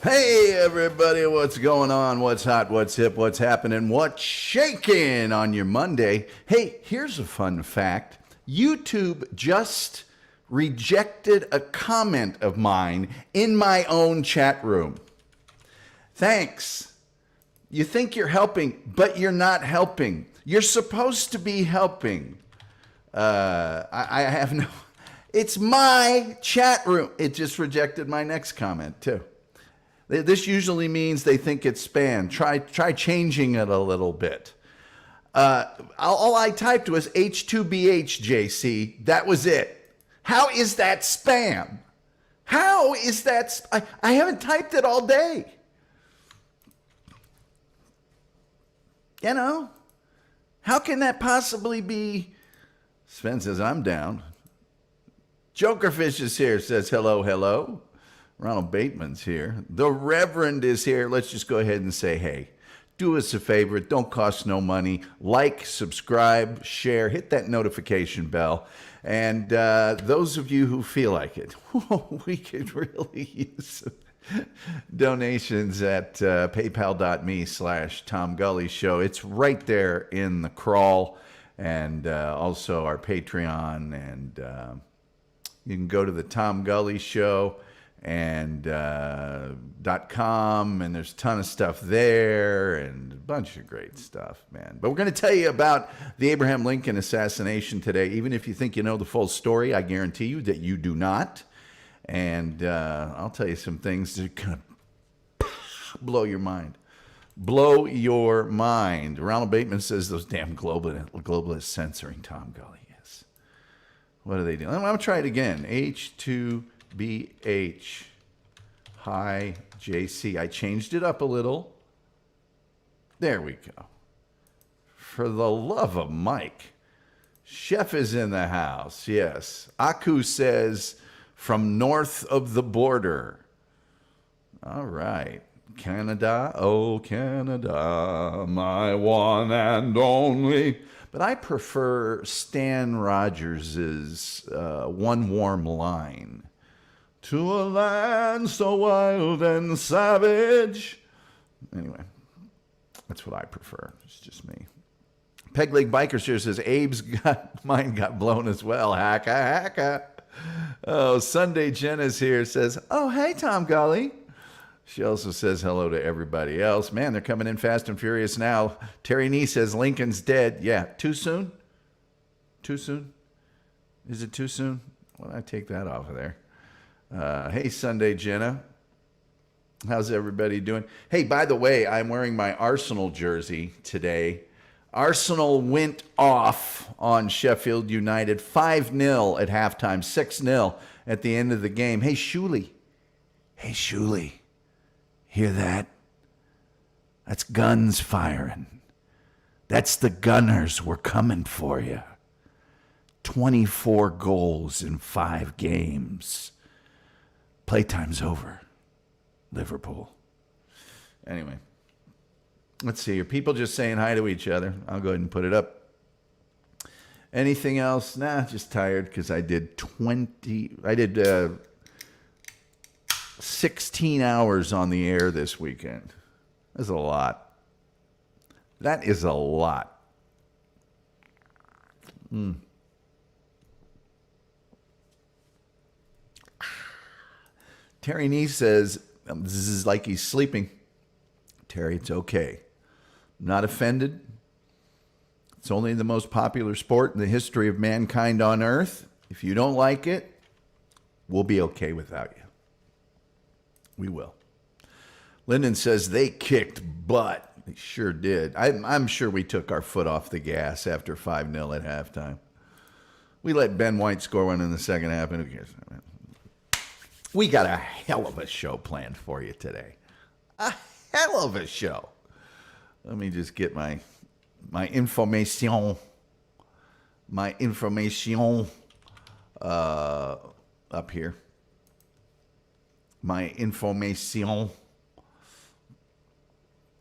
Hey everybody, what's going on? What's hot? What's hip? What's happening? What's shaking on your Monday? Hey, here's a fun fact. YouTube just rejected a comment of mine in my own chat room. Thanks. You think you're helping, but you're not helping. You're supposed to be helping. I have no... It's my chat room. It just rejected my next comment too. This usually means they think it's spam. Try changing it a little bit. All I typed was H2BHJC. That was it. How is that spam? How is that? I haven't typed it all day. You know, how can that possibly be? Sven says, I'm down. Jokerfish is here, says hello, hello. Ronald Bateman's here. The Reverend is here. Let's just go ahead and say, hey, do us a favor. It don't cost no money. Like, subscribe, share, hit that notification bell. And those of you who feel like it, we could really use donations at paypal.me/Tom Gully Show. It's right there in the crawl. And also our Patreon. And you can go to the Tom Gully Show and .com, and there's a ton of stuff there and a bunch of great stuff, man. But we're going to tell you about the Abraham Lincoln assassination today. Even if you think you know the full story, I guarantee you that you do not. And I'll tell you some things that are going to blow your mind. Blow your mind. Ronald Bateman says those damn globalists censoring Tom Gully. Yes. What are they doing? I'm going to try it again. H2BH. Hi, JC. I changed it up a little. There we go. For the love of Mike. Chef is in the house. Yes. Aku says from north of the border. All right. Canada, oh Canada, my one and only. But I prefer Stan Rogers's One Warm Line. To a land so wild and savage. Anyway, that's what I prefer. It's just me. Peg Leg Bikers here says, mine got blown as well. Hacka. Oh, Sunday Jen is here, says, oh, hey, Tom Gully. She also says hello to everybody else. Man, they're coming in fast and furious now. Terry Nee says Lincoln's dead. Yeah, too soon? Too soon? Is it too soon? Why don't I take that off of there? Hey, Sunday Jenna. How's everybody doing? Hey, by the way, I'm wearing my Arsenal jersey today. Arsenal went off on Sheffield United 5-0 at halftime, 6-0 at the end of the game. Hey, Shuley. Hey, Shuley. Hear that? That's guns firing. That's the Gunners. We're coming for you. 24 goals in 5 games. Playtime's over. Liverpool. Anyway, let's see. Are people just saying hi to each other? I'll go ahead and put it up. Anything else? Nah, just tired because I did 16 hours on the air this weekend. That's a lot. That is a lot. Terry Nee says, this is like he's sleeping. Terry, it's okay. I'm not offended. It's only the most popular sport in the history of mankind on Earth. If you don't like it, we'll be okay without you. We will. Lyndon says they kicked butt. They sure did. I'm sure we took our foot off the gas after 5-0 at halftime. We let Ben White score one in the second half, and who cares? We got a hell of a show planned for you today. A hell of a show. Let me just get my information. My information up here. My information.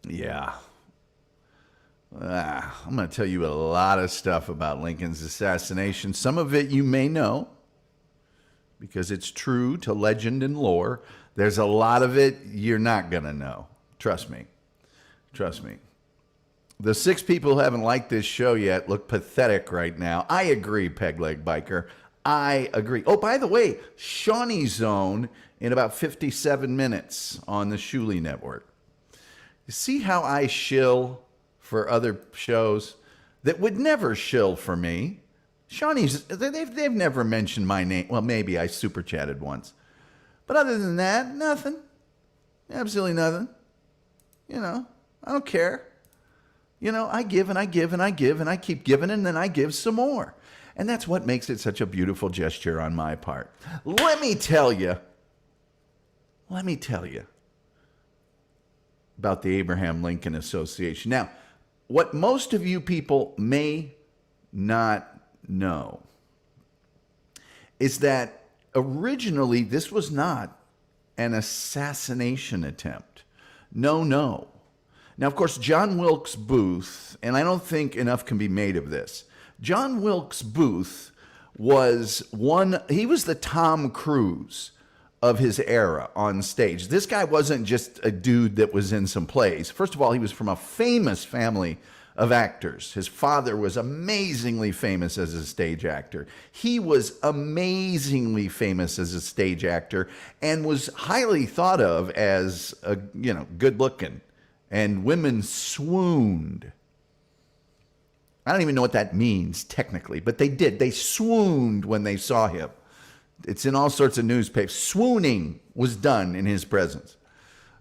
Yeah. I'm going to tell you a lot of stuff about Lincoln's assassination. Some of it you may know because it's true to legend and lore There's a lot of it you're not going to know. Trust me. Trust me. The 6 people who haven't liked this show yet look pathetic right now. I agree, Peg Leg Biker. I agree. Oh, by the way, Shawnee Zone in about 57 minutes on the Shuley Network. You see how I shill for other shows that would never shill for me? Shawnee's, they've never mentioned my name. Well, maybe I super chatted once. But other than that, nothing. Absolutely nothing. You know, I don't care. You know, I give and I give and I give and I keep giving and then I give some more. And that's what makes it such a beautiful gesture on my part. Let me tell you about the Abraham Lincoln Association. Now, what most of you people may not know is that originally this was not an assassination attempt. No. Now, of course, John Wilkes Booth, and I don't think enough can be made of this. John Wilkes Booth was the Tom Cruise of his era on stage. This guy wasn't just a dude that was in some plays. First of all, he was from a famous family of actors. His father was amazingly famous as a stage actor. He was amazingly famous as a stage actor and was highly thought of as good looking. And women swooned. I don't even know what that means technically, but they did. They swooned when they saw him. It's in all sorts of newspapers. Swooning was done in his presence.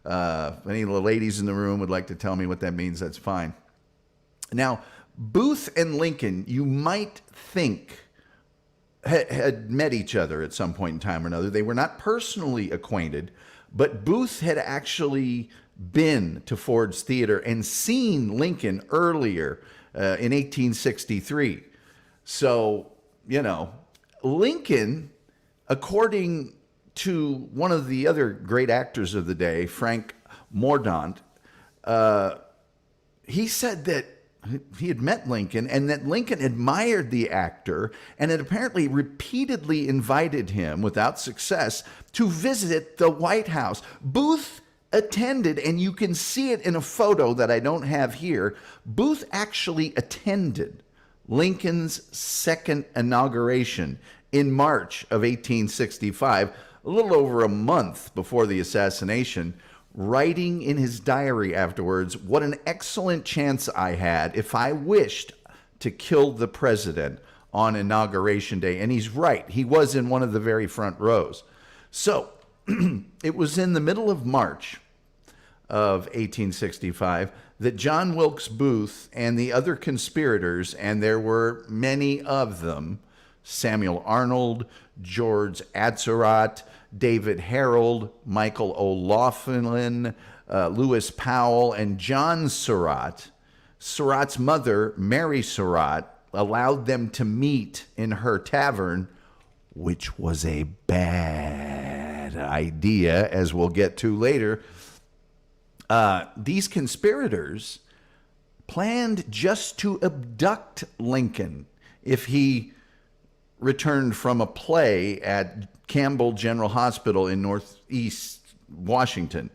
If any of the ladies in the room would like to tell me what that means, that's fine. Now, Booth and Lincoln, you might think, had met each other at some point in time or another. They were not personally acquainted, but Booth had actually been to Ford's Theater and seen Lincoln earlier in 1863. So, Lincoln, according to one of the other great actors of the day, Frank Mordaunt, he said that he had met Lincoln and that Lincoln admired the actor and had apparently repeatedly invited him, without success, to visit the White House. Booth attended, and you can see it in a photo that I don't have here. Booth actually attended Lincoln's second inauguration in March of 1865, a little over a month before the assassination, writing in his diary afterwards, "What an excellent chance I had if I wished to kill the president on Inauguration Day." And he's right. He was in one of the very front rows. So it was in the middle of March of 1865 that John Wilkes Booth and the other conspirators, and there were many of them, Samuel Arnold, George Atzerodt, David Harold, Michael O'Laughlin, Lewis Powell, and John Surratt. Surratt's mother, Mary Surratt, allowed them to meet in her tavern, which was a bad idea, as we'll get to later. These conspirators planned just to abduct Lincoln if he returned from a play at Campbell General Hospital in Northwest Washington.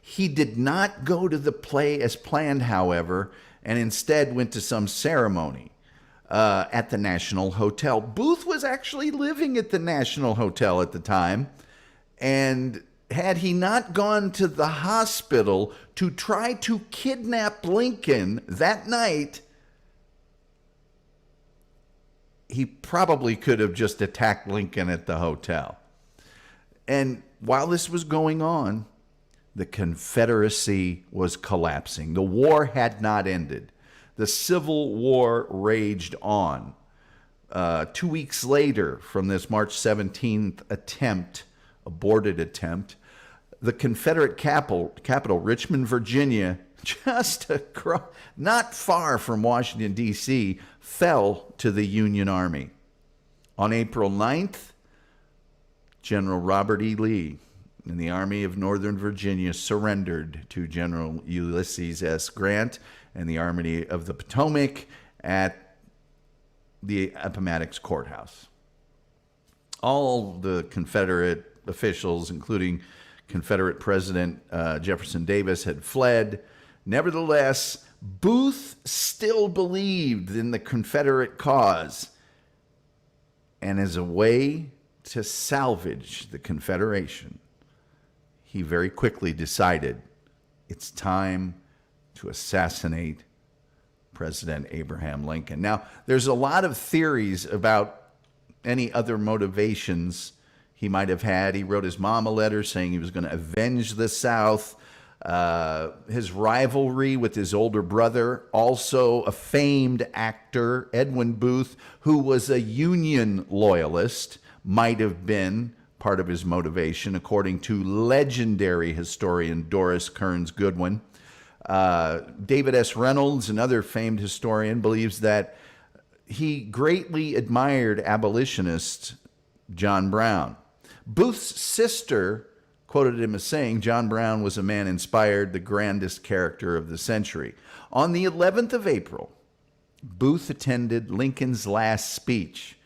He did not go to the play as planned, however, and instead went to some ceremony at the National Hotel. Booth was actually living at the National Hotel at the time, and had he not gone to the hospital to try to kidnap Lincoln that night, he probably could have just attacked Lincoln at the hotel. And while this was going on, the Confederacy was collapsing. The war had not ended. The Civil War raged on. 2 weeks later from this March 17th aborted attempt, the Confederate capital, Richmond, Virginia, just not far from Washington, D.C., fell to the Union Army. On April 9th, General Robert E. Lee and the Army of Northern Virginia surrendered to General Ulysses S. Grant and the Army of the Potomac at the Appomattox Courthouse. All the Confederate officials, including Confederate President Jefferson Davis, had fled. Nevertheless, Booth still believed in the Confederate cause. And as a way to salvage the Confederation, he very quickly decided it's time to assassinate President Abraham Lincoln. Now, there's a lot of theories about any other motivations he might have had. He wrote his mom a letter saying he was going to avenge the South. His rivalry with his older brother, also a famed actor, Edwin Booth, who was a Union loyalist, might have been part of his motivation, according to legendary historian Doris Kearns Goodwin. David S. Reynolds, another famed historian, believes that he greatly admired abolitionist John Brown. Booth's sister quoted him as saying John Brown was a man inspired, the grandest character of the century. On the 11th of April, Booth attended Lincoln's last speech.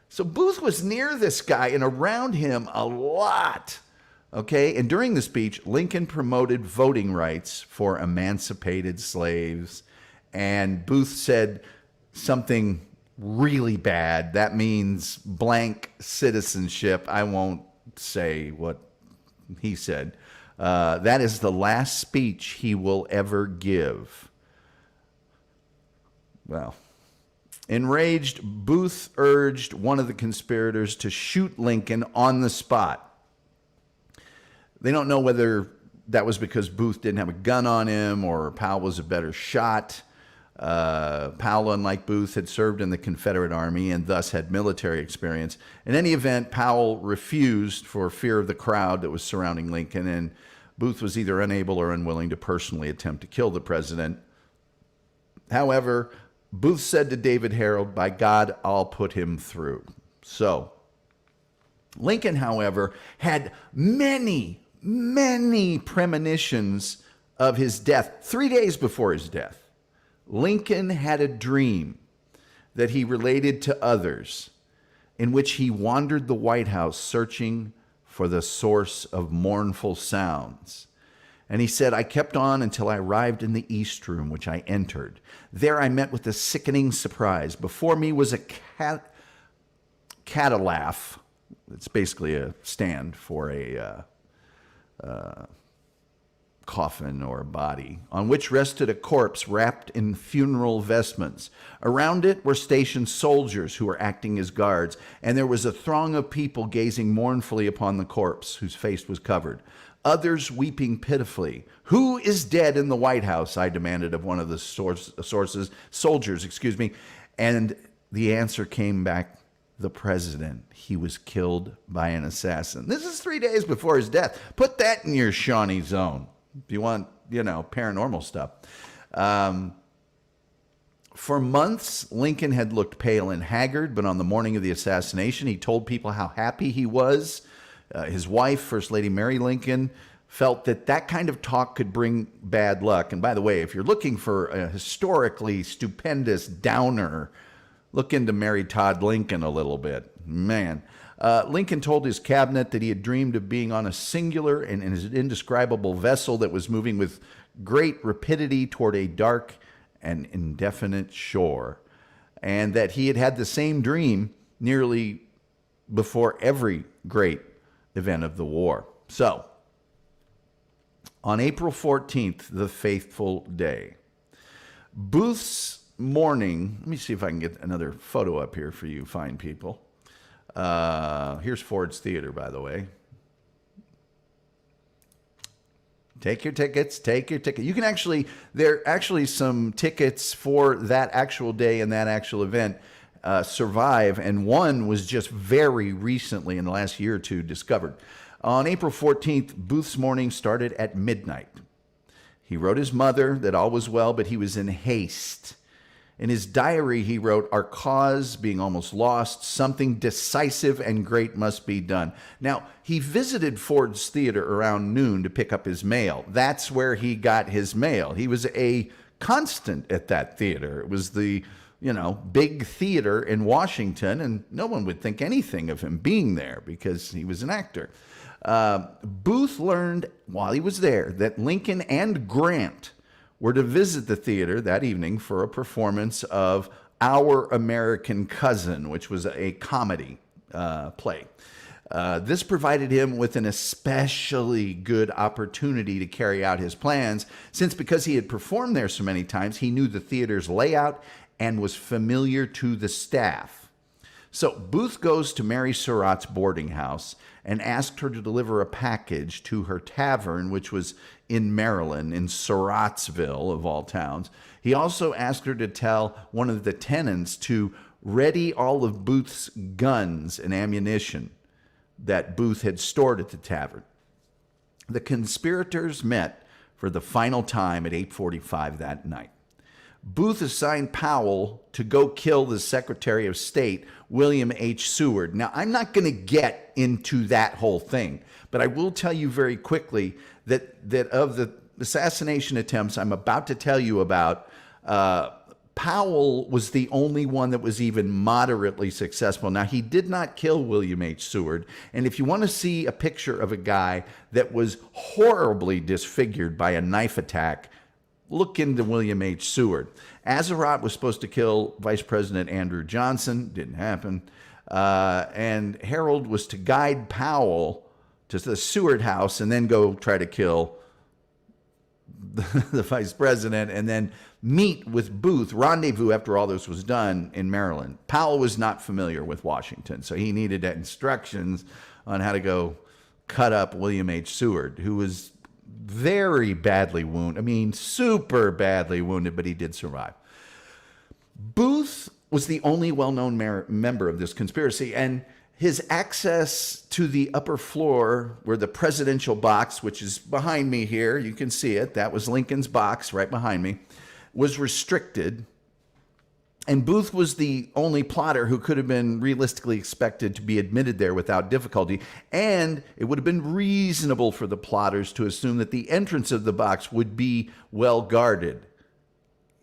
So Booth was near this guy and around him a lot. Okay, and during the speech, Lincoln promoted voting rights for emancipated slaves. And Booth said something really bad. That means blank citizenship. I won't say what he said. That is the last speech he will ever give. Well, enraged, Booth urged one of the conspirators to shoot Lincoln on the spot. They don't know whether that was because Booth didn't have a gun on him or Powell was a better shot. Powell, unlike Booth, had served in the Confederate Army and thus had military experience. In any event, Powell refused for fear of the crowd that was surrounding Lincoln, and Booth was either unable or unwilling to personally attempt to kill the president. However, Booth said to David Harold, "By God, I'll put him through." So, Lincoln, however, had many premonitions of his death 3 days before his death. Lincoln had a dream that he related to others in which he wandered the White House searching for the source of mournful sounds. And he said, "I kept on until I arrived in the East Room, which I entered. There I met with a sickening surprise. Before me was a catalaph." It's basically a stand for a coffin or a body, on which rested a corpse wrapped in funeral vestments. Around it were stationed soldiers who were acting as guards, and there was a throng of people gazing mournfully upon the corpse, whose face was covered. Others weeping pitifully. "Who is dead in the White House?" I demanded of one of the soldiers, and the answer came back, "The president. He was killed by an assassin." This is 3 days before his death. Put that in your Shawnee zone if you want, paranormal stuff. For months, Lincoln had looked pale and haggard, but on the morning of the assassination, he told people how happy he was. His wife, First Lady Mary Lincoln, felt that kind of talk could bring bad luck. And by the way, if you're looking for a historically stupendous downer, look into Mary Todd Lincoln a little bit. Man. Lincoln told his cabinet that he had dreamed of being on a singular and indescribable vessel that was moving with great rapidity toward a dark and indefinite shore, and that he had had the same dream nearly before every great event of the war. So, on April 14th, the fateful day, Booth's morning, let me see if I can get another photo up here for you fine people. Here's Ford's Theater, by the way. Take your tickets. You can there are actually some tickets for that actual day and that actual event survive, and one was just very recently in the last year or two discovered. On April 14th, Booth's morning started at midnight. He wrote his mother that all was well, but he was in haste. In his diary, he wrote, "Our cause being almost lost, something decisive and great must be done." Now, he visited Ford's Theater around noon to pick up his mail. That's where he got his mail. He was a constant at that theater. It was the, big theater in Washington, and no one would think anything of him being there because he was an actor. Booth learned while he was there that Lincoln and Grant were to visit the theater that evening for a performance of Our American Cousin, which was a comedy play. This provided him with an especially good opportunity to carry out his plans, since because he had performed there so many times, he knew the theater's layout and was familiar to the staff. So Booth goes to Mary Surratt's boarding house and asked her to deliver a package to her tavern, which was in Maryland, in Surrattsville, of all towns. He also asked her to tell one of the tenants to ready all of Booth's guns and ammunition that Booth had stored at the tavern. The conspirators met for the final time at 8:45 that night. Booth assigned Powell to go kill the Secretary of State, William H. Seward. Now, I'm not going to get into that whole thing, but I will tell you very quickly that of the assassination attempts I'm about to tell you about, Powell was the only one that was even moderately successful. Now, he did not kill William H. Seward, and if you want to see a picture of a guy that was horribly disfigured by a knife attack, look into William H. Seward. Azarat was supposed to kill Vice President Andrew Johnson. Didn't happen. And Harold was to guide Powell to the Seward house and then go try to kill the vice president and then meet with Booth, rendezvous after all this was done in Maryland. Powell was not familiar with Washington, so he needed instructions on how to go cut up William H. Seward, who was very badly wounded. I mean, super badly wounded, but he did survive. Booth was the only well-known member of this conspiracy, and his access to the upper floor where the presidential box, which is behind me here, you can see it, that was Lincoln's box right behind me, was restricted. And Booth was the only plotter who could have been realistically expected to be admitted there without difficulty. And it would have been reasonable for the plotters to assume that the entrance of the box would be well guarded.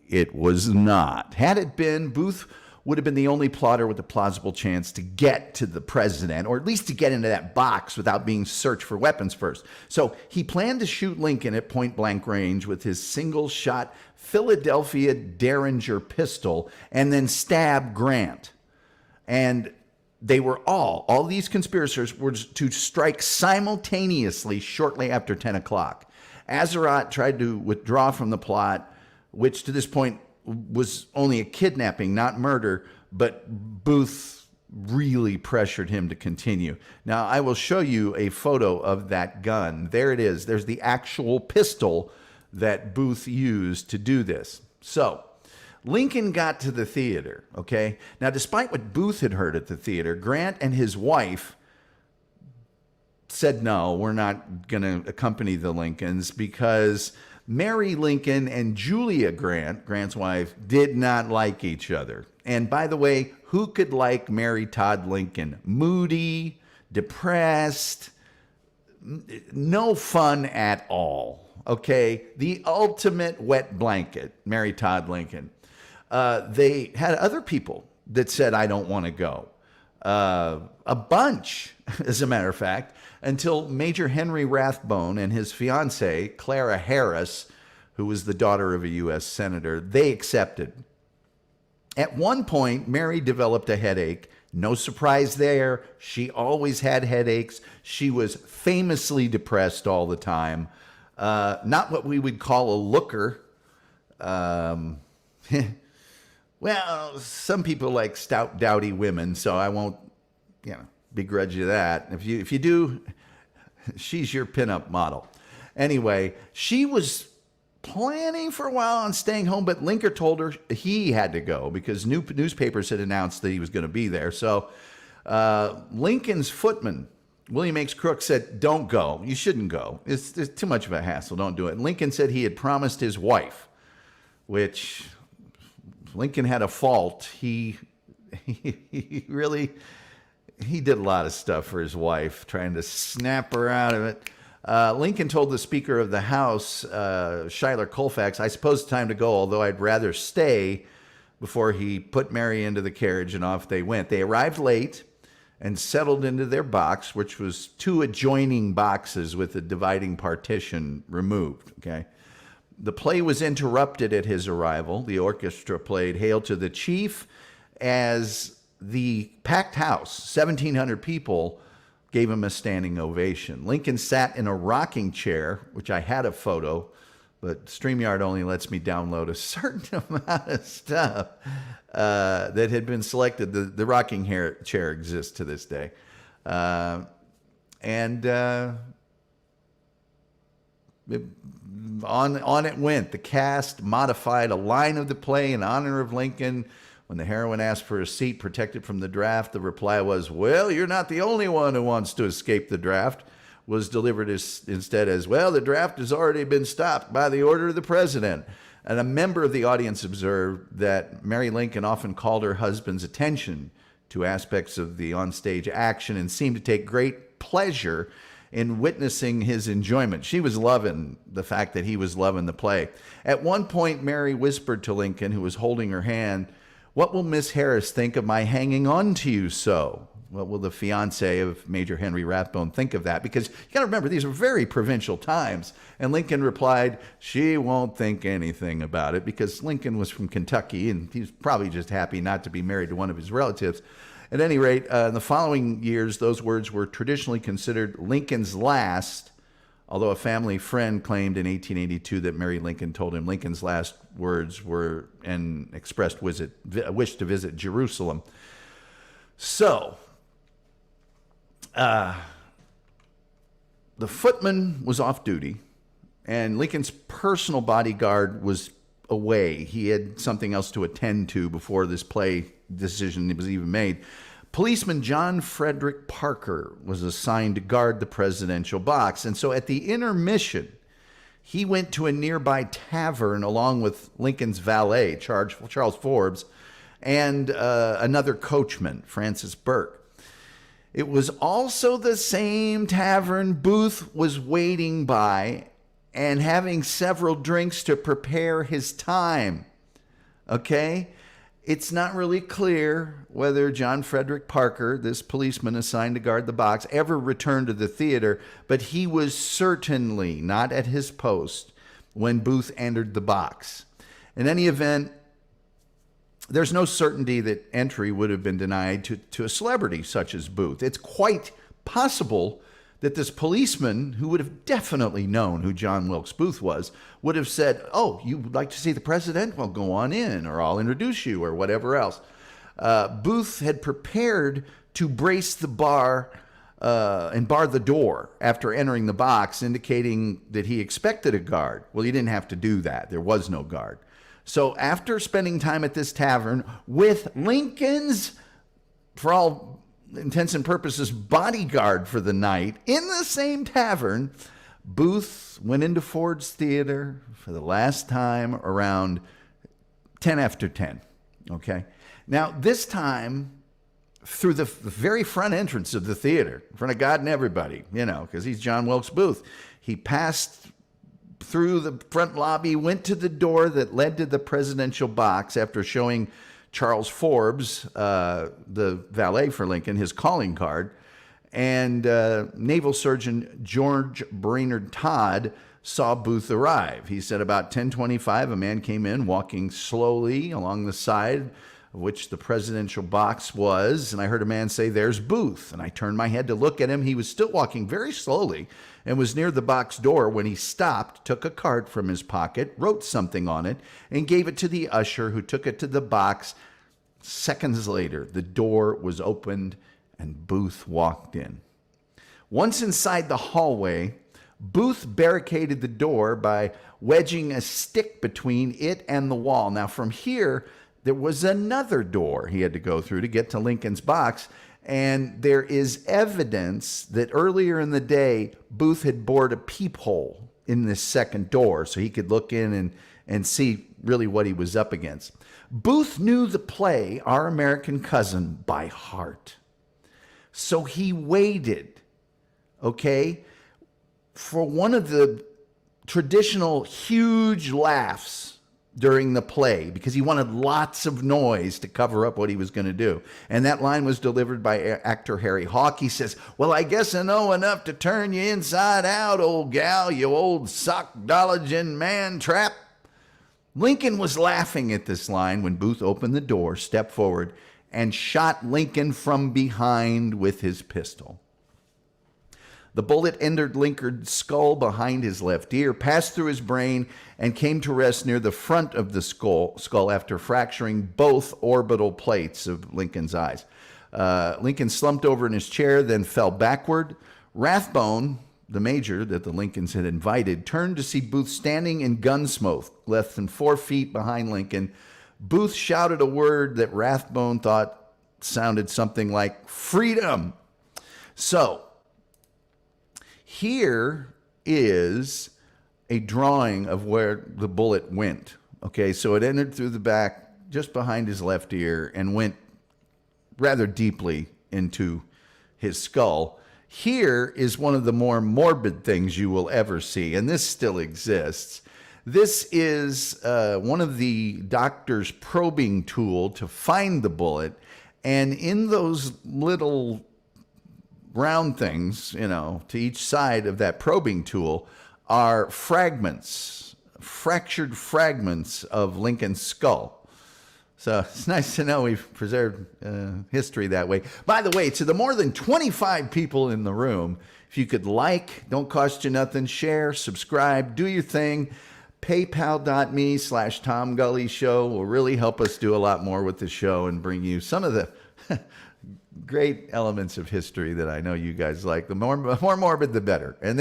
It was not. Had it been, Booth would have been the only plotter with a plausible chance to get to the president, or at least to get into that box without being searched for weapons first. So he planned to shoot Lincoln at point-blank range with his single-shot Philadelphia Derringer pistol and then stab Grant. And they were all these conspirators were to strike simultaneously shortly after 10 o'clock. Azarat tried to withdraw from the plot, which to this point was only a kidnapping, not murder, but Booth really pressured him to continue. Now, I will show you a photo of that gun. There it is. There's the actual pistol that Booth used to do this. So, Lincoln got to the theater, okay? Now, despite what Booth had heard at the theater, Grant and his wife said, no, we're not going to accompany the Lincolns because Mary Lincoln and Julia Grant, Grant's wife, did not like each other. And by the way, who could like Mary Todd Lincoln? Moody, depressed, no fun at all. Okay, the ultimate wet blanket, Mary Todd Lincoln. They had other people that said, I don't want to go. A bunch, as a matter of fact, until Major Henry Rathbone and his fiancée, Clara Harris, who was the daughter of a U.S. senator, they accepted. At one point, Mary developed a headache. No surprise there. She always had headaches. She was famously depressed all the time. Not what we would call a looker. Well, some people like stout, dowdy women, so I won't, begrudge you that. If you do, she's your pinup model. Anyway, she was planning for a while on staying home, but Lincoln told her he had to go because newspapers had announced that he was going to be there. So Lincoln's footman, William H. Crook, said, don't go. You shouldn't go. It's too much of a hassle. Don't do it. And Lincoln said he had promised his wife, which Lincoln had a fault. He did a lot of stuff for his wife, trying to snap her out of it. Lincoln told the Speaker of the House, Schuyler Colfax, I suppose it's time to go, although I'd rather stay, before he put Mary into the carriage and off they went. They arrived late. and settled into their box, which was two adjoining boxes with a dividing partition removed. Okay. The play was interrupted at his arrival. The orchestra played Hail to the Chief as the packed house, 1,700 people, gave him a standing ovation. Lincoln sat in a rocking chair, which I had a photo, but StreamYard only lets me download a certain amount of stuff that had been selected. The rocking chair exists to this day. On it went. The cast modified a line of the play in honor of Lincoln. When the heroine asked for a seat protected from the draft, the reply was, "Well, you're not the only one who wants to escape the draft," was delivered instead as, "Well, the draft has already been stopped by the order of the president." And a member of the audience observed that Mary Lincoln often called her husband's attention to aspects of the onstage action and seemed to take great pleasure in witnessing his enjoyment. She was loving the fact that he was loving the play. At one point, Mary whispered to Lincoln, who was holding her hand, "What will Miss Harris think of my hanging on to you so?" What will the fiance of Major Henry Rathbone think of that? Because you got to remember, these are very provincial times. And Lincoln replied, "She won't think anything about it," because Lincoln was from Kentucky and he's probably just happy not to be married to one of his relatives. At any rate, in the following years, those words were traditionally considered Lincoln's last, although a family friend claimed in 1882 that Mary Lincoln told him Lincoln's last words were and expressed a wish to visit Jerusalem. So, the footman was off duty, and Lincoln's personal bodyguard was away. He had something else to attend to before this play decision was even made. Policeman John Frederick Parker was assigned to guard the presidential box. And so at the intermission, he went to a nearby tavern along with Lincoln's valet, Charles Forbes, and another coachman, Francis Burke. It was also the same tavern Booth was waiting by and having several drinks to prepare his time. Okay? It's not really clear whether John Frederick Parker, this policeman assigned to guard the box, ever returned to the theater, but he was certainly not at his post when Booth entered the box. In any event, there's no certainty that entry would have been denied to a celebrity such as Booth. It's quite possible that this policeman, who would have definitely known who John Wilkes Booth was, would have said, "Oh, you would like to see the president? Well, go on in, or I'll introduce you," or whatever else. Booth had prepared to brace the bar and bar the door after entering the box, indicating that he expected a guard. Well, he didn't have to do that. There was no guard. So after spending time at this tavern with Lincoln's, for all intents and purposes, bodyguard for the night in the same tavern, Booth went into Ford's Theater for the last time around 10 after 10. Okay. Now, this time through the very front entrance of the theater, in front of God and everybody, because he's John Wilkes Booth. He passed through the front lobby, went to the door that led to the presidential box after showing Charles Forbes, the valet for Lincoln, his calling card, and Naval Surgeon George Brainerd Todd saw Booth arrive. He said about 10:25, a man came in walking slowly along the side of which the presidential box was, and I heard a man say, "There's Booth." And I turned my head to look at him. He was still walking very slowly and was near the box door when he stopped, took a card from his pocket, wrote something on it, and gave it to the usher, who took it to the box. Seconds later, the door was opened and Booth walked in. Once inside the hallway, Booth barricaded the door by wedging a stick between it and the wall. Now, from here, there was another door he had to go through to get to Lincoln's box, and there is evidence that earlier in the day, Booth had bored a peephole in this second door so he could look in and see really what he was up against. Booth knew the play, Our American Cousin, by heart. So he waited, okay, for one of the traditional huge laughs during the play because he wanted lots of noise to cover up what he was going to do. And that line was delivered by actor Harry Hawk. He says, "Well, I guess I know enough to turn you inside out, old gal, you old sockdologin man trap." Lincoln was laughing at this line when Booth opened the door, stepped forward, and shot Lincoln from behind with his pistol. The bullet entered Lincoln's skull behind his left ear, passed through his brain, and came to rest near the front of the skull after fracturing both orbital plates of Lincoln's eyes. Lincoln slumped over in his chair, then fell backward. Rathbone, the major that the Lincolns had invited, turned to see Booth standing in gun smoke, less than 4 feet behind Lincoln. Booth shouted a word that Rathbone thought sounded something like freedom. So, here is a drawing of where the bullet went. Okay, so it entered through the back just behind his left ear and went rather deeply into his skull. Here is one of the more morbid things you will ever see, and this still exists. This is one of the doctor's probing tool to find the bullet, and in those little round things, to each side of that probing tool are fragments, fractured fragments of Lincoln's skull. So it's nice to know we've preserved history that way. By the way, to the more than 25 people in the room, if you could like, don't cost you nothing, share, subscribe, do your thing. PayPal.me/Tom Gully Show will really help us do a lot more with the show and bring you some of the great elements of history that I know you guys like. The more morbid, the better. And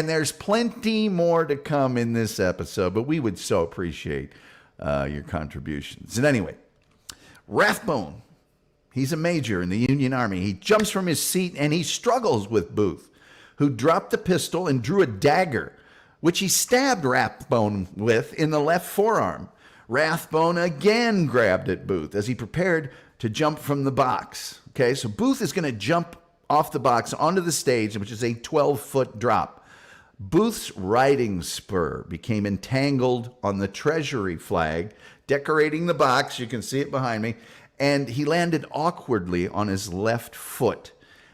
there's plenty more to come in this episode, but we would so appreciate your contributions. And anyway, Rathbone, he's a major in the Union Army. He jumps from his seat and he struggles with Booth, who dropped the pistol and drew a dagger, which he stabbed Rathbone with in the left forearm. Rathbone again grabbed at Booth as he prepared to jump from the box. Okay, so Booth is going to jump off the box onto the stage, which is a 12-foot drop. Booth's riding spur became entangled on the Treasury flag, decorating the box. You can see it behind me. And he landed awkwardly on his left foot.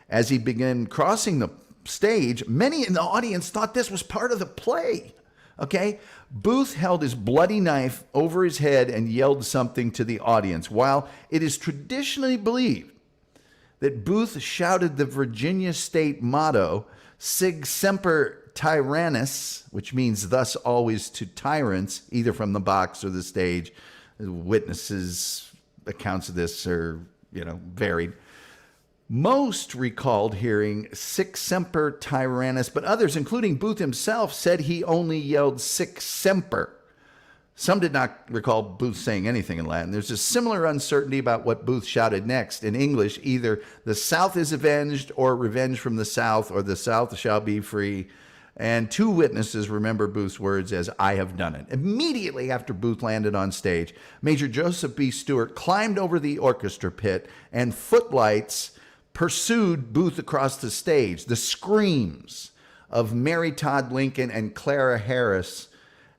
As he began crossing the stage, many in the audience thought this was part of the play. Okay? Booth held his bloody knife over his head and yelled something to the audience. While it is traditionally believed that Booth shouted the Virginia state motto, Sig Semper Tyrannis, which means thus always to tyrants, either from the box or the stage. Witnesses' accounts of this are, varied. Most recalled hearing Sic Semper Tyrannis, but others, including Booth himself, said he only yelled Sic Semper. Some did not recall Booth saying anything in Latin. There's a similar uncertainty about what Booth shouted next. In English, either the South is avenged or revenge from the South or the South shall be free. And 2 witnesses remember Booth's words as I have done it. Immediately after Booth landed on stage, Major Joseph B. Stewart climbed over the orchestra pit and footlights pursued Booth across the stage. The screams of Mary Todd Lincoln and Clara Harris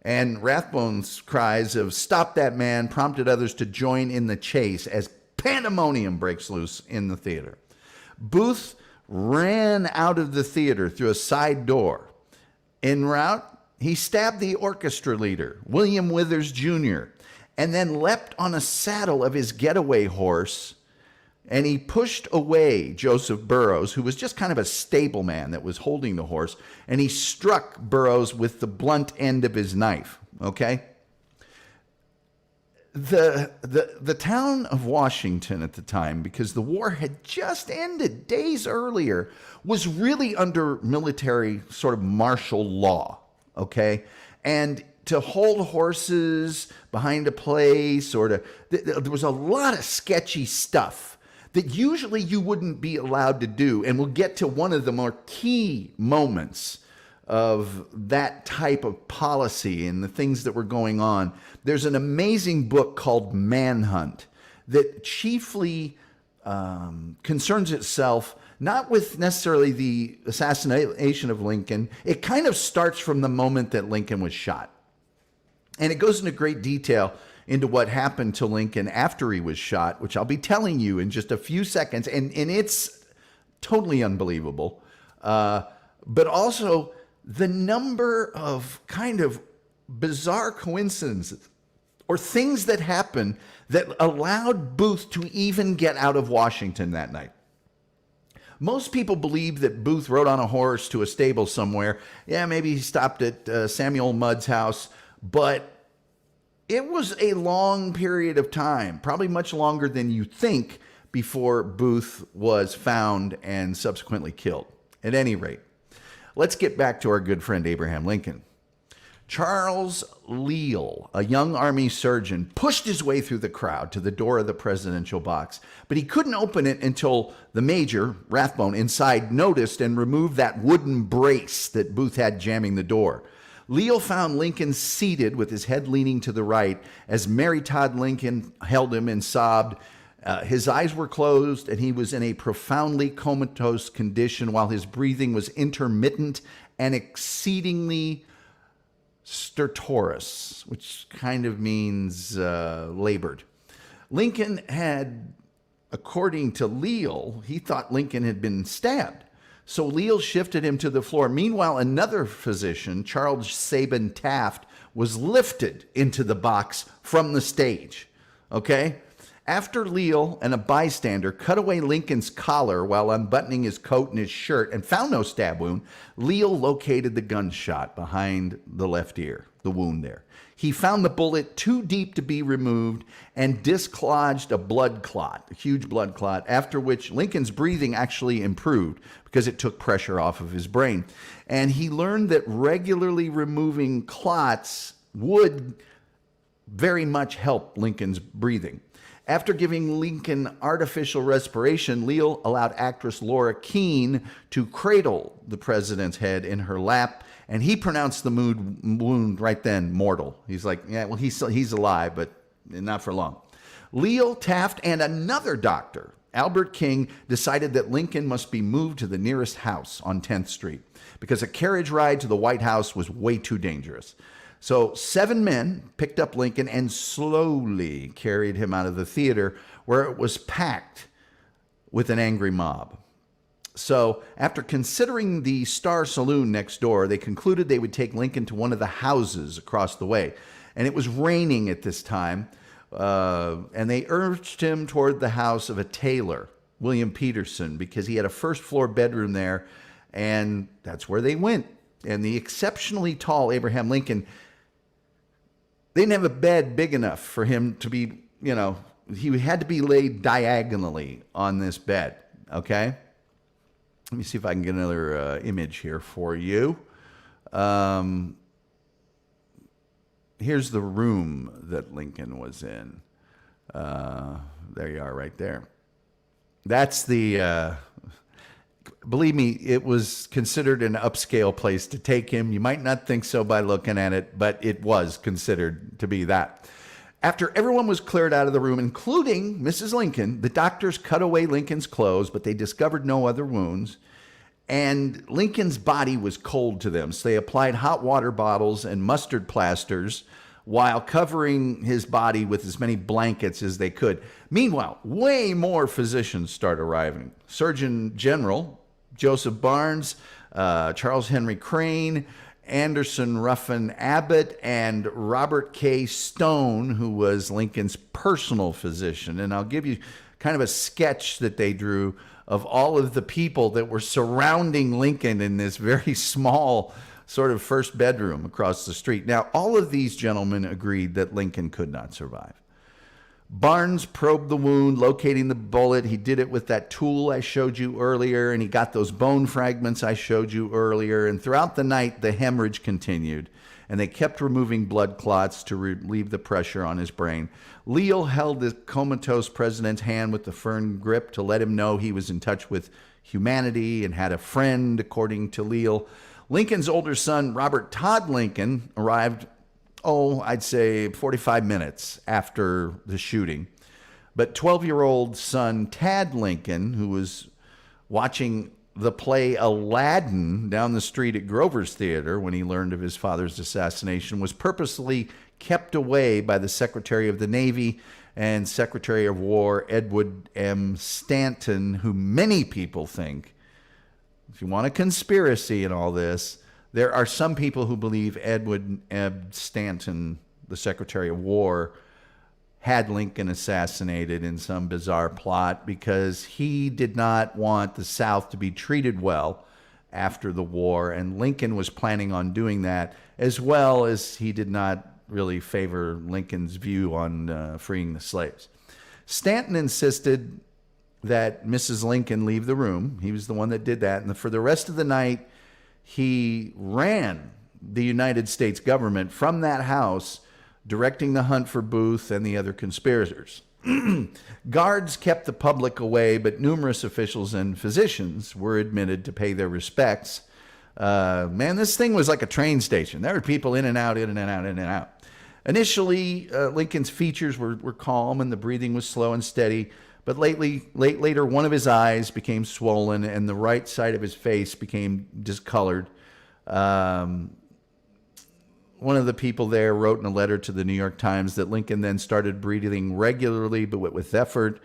and Rathbone's cries of stop that man prompted others to join in the chase as pandemonium breaks loose in the theater. Booth ran out of the theater through a side door. En route, he stabbed the orchestra leader, William Withers Jr., and then leapt on a saddle of his getaway horse, and he pushed away Joseph Burroughs, who was just kind of a stableman that was holding the horse, and he struck Burroughs with the blunt end of his knife, okay? The town of Washington at the time, because the war had just ended days earlier, was really under military sort of martial law, okay? And to hold horses behind a place there was a lot of sketchy stuff that usually you wouldn't be allowed to do. And we'll get to one of the more key moments of that type of policy and the things that were going on. There's an amazing book called Manhunt that chiefly concerns itself not with necessarily the assassination of Lincoln. It kind of starts from the moment that Lincoln was shot. And it goes into great detail into what happened to Lincoln after he was shot, which I'll be telling you in just a few seconds. And it's totally unbelievable. But also the number of kind of bizarre coincidences or things that happened that allowed Booth to even get out of Washington that night. Most people believe that Booth rode on a horse to a stable somewhere. Yeah, maybe he stopped at Samuel Mudd's house, but it was a long period of time, probably much longer than you think, before Booth was found and subsequently killed. At any rate, let's get back to our good friend Abraham Lincoln. Charles Leal, a young Army surgeon, pushed his way through the crowd to the door of the presidential box, but he couldn't open it until the major, Rathbone, inside noticed and removed that wooden brace that Booth had jamming the door. Leal found Lincoln seated with his head leaning to the right as Mary Todd Lincoln held him and sobbed. His eyes were closed and he was in a profoundly comatose condition while his breathing was intermittent and exceedingly stertorous, which kind of means labored. Lincoln had, according to Leal, he thought Lincoln had been stabbed. So Leal shifted him to the floor. Meanwhile, another physician, Charles Sabin Taft, was lifted into the box from the stage. Okay? After Leal and a bystander cut away Lincoln's collar while unbuttoning his coat and his shirt and found no stab wound, Leal located the gunshot behind the left ear, the wound there. He found the bullet too deep to be removed and dislodged a blood clot, a huge blood clot, after which Lincoln's breathing actually improved because it took pressure off of his brain. And he learned that regularly removing clots would very much help Lincoln's breathing. After giving Lincoln artificial respiration, Leal allowed actress Laura Keene to cradle the president's head in her lap, and he pronounced the wound right then mortal. He's like, yeah, well, he's alive, but not for long. Leal, Taft, and another doctor, Albert King, decided that Lincoln must be moved to the nearest house on 10th Street because a carriage ride to the White House was way too dangerous. So 7 men picked up Lincoln and slowly carried him out of the theater where it was packed with an angry mob. So after considering the Star Saloon next door, they concluded they would take Lincoln to one of the houses across the way. And it was raining at this time, and they urged him toward the house of a tailor, William Peterson, because he had a first-floor bedroom there, and that's where they went. And the exceptionally tall Abraham Lincoln, they didn't have a bed big enough for him to be, he had to be laid diagonally on this bed, okay? Let me see if I can get another image here for you. Here's the room that Lincoln was in. There you are right there. That's the... Believe me, it was considered an upscale place to take him. You might not think so by looking at it, but it was considered to be that. After everyone was cleared out of the room, including Mrs. Lincoln, the doctors cut away Lincoln's clothes, but they discovered no other wounds. And Lincoln's body was cold to them, so they applied hot water bottles and mustard plasters while covering his body with as many blankets as they could. Meanwhile, way more physicians start arriving. Surgeon General Joseph Barnes, Charles Henry Crane, Anderson Ruffin Abbott, and Robert K. Stone, who was Lincoln's personal physician. And I'll give you kind of a sketch that they drew of all of the people that were surrounding Lincoln in this very small sort of first bedroom across the street. Now, all of these gentlemen agreed that Lincoln could not survive. Barnes probed the wound, locating the bullet. He did it with that tool I showed you earlier, and he got those bone fragments I showed you earlier. And throughout the night, the hemorrhage continued, and they kept removing blood clots to relieve the pressure on his brain. Leal held the comatose president's hand with the firm grip to let him know he was in touch with humanity and had a friend, according to Leal. Lincoln's older son, Robert Todd Lincoln, arrived, I'd say 45 minutes after the shooting. But 12-year-old son, Tad Lincoln, who was watching the play Aladdin down the street at Grover's Theater when he learned of his father's assassination was purposely kept away by the Secretary of the Navy and Secretary of War Edward M. Stanton, who many people think, if you want a conspiracy in all this, there are some people who believe Edward M. Stanton, the Secretary of War, had Lincoln assassinated in some bizarre plot because he did not want the South to be treated well after the war, and Lincoln was planning on doing that, as well as he did not really favor Lincoln's view on freeing the slaves. Stanton insisted that Mrs. Lincoln leave the room. He was the one that did that, and for the rest of the night, he ran the United States government from that house, directing the hunt for Booth and the other conspirators. Guards kept the public away, but numerous officials and physicians were admitted to pay their respects. Man, this thing was like a train station. There were people in and out, in and out, in and out. Initially, Lincoln's features were calm and the breathing was slow and steady, but later, one of his eyes became swollen and the right side of his face became discolored. One of the people there wrote in a letter to the New York Times that Lincoln then started breathing regularly, but with effort.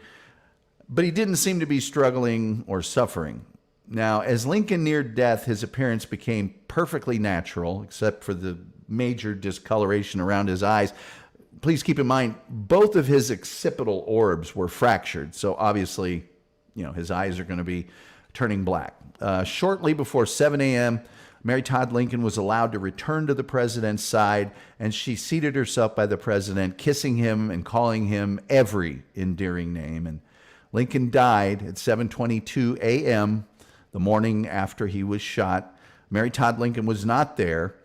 But he didn't seem to be struggling or suffering. Now, as Lincoln neared death, his appearance became perfectly natural, except for the major discoloration around his eyes. Please keep in mind, both of his occipital orbs were fractured. So obviously, his eyes are going to be turning black. Shortly before 7 a.m., Mary Todd Lincoln was allowed to return to the president's side, and she seated herself by the president, kissing him and calling him every endearing name. And Lincoln died at 7:22 a.m., the morning after he was shot. Mary Todd Lincoln was not there.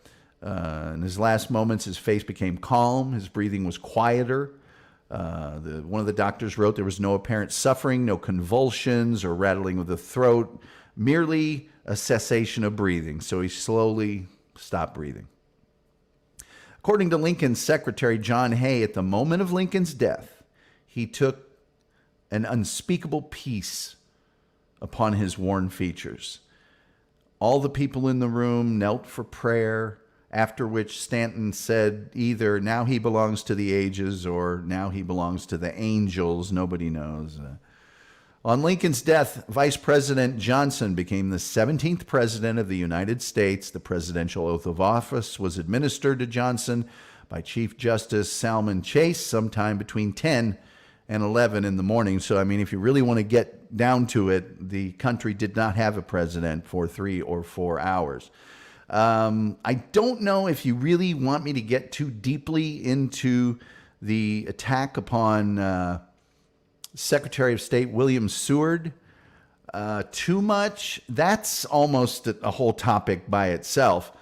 In his last moments, his face became calm. His breathing was quieter. One of the doctors wrote there was no apparent suffering, no convulsions or rattling of the throat, merely a cessation of breathing. So he slowly stopped breathing. According to Lincoln's secretary, John Hay, at the moment of Lincoln's death, he took an unspeakable peace upon his worn features. All the people in the room knelt for prayer, after which Stanton said either now he belongs to the ages or now he belongs to the angels. Nobody knows. On Lincoln's death, Vice President Johnson became the 17th President of the United States. The presidential oath of office was administered to Johnson by Chief Justice Salmon Chase sometime between 10 and 11 in the morning. So, if you really want to get down to it, the country did not have a president for 3 or 4 hours. I don't know if you really want me to get too deeply into the attack upon Secretary of State William Seward too much. That's almost a whole topic by itself.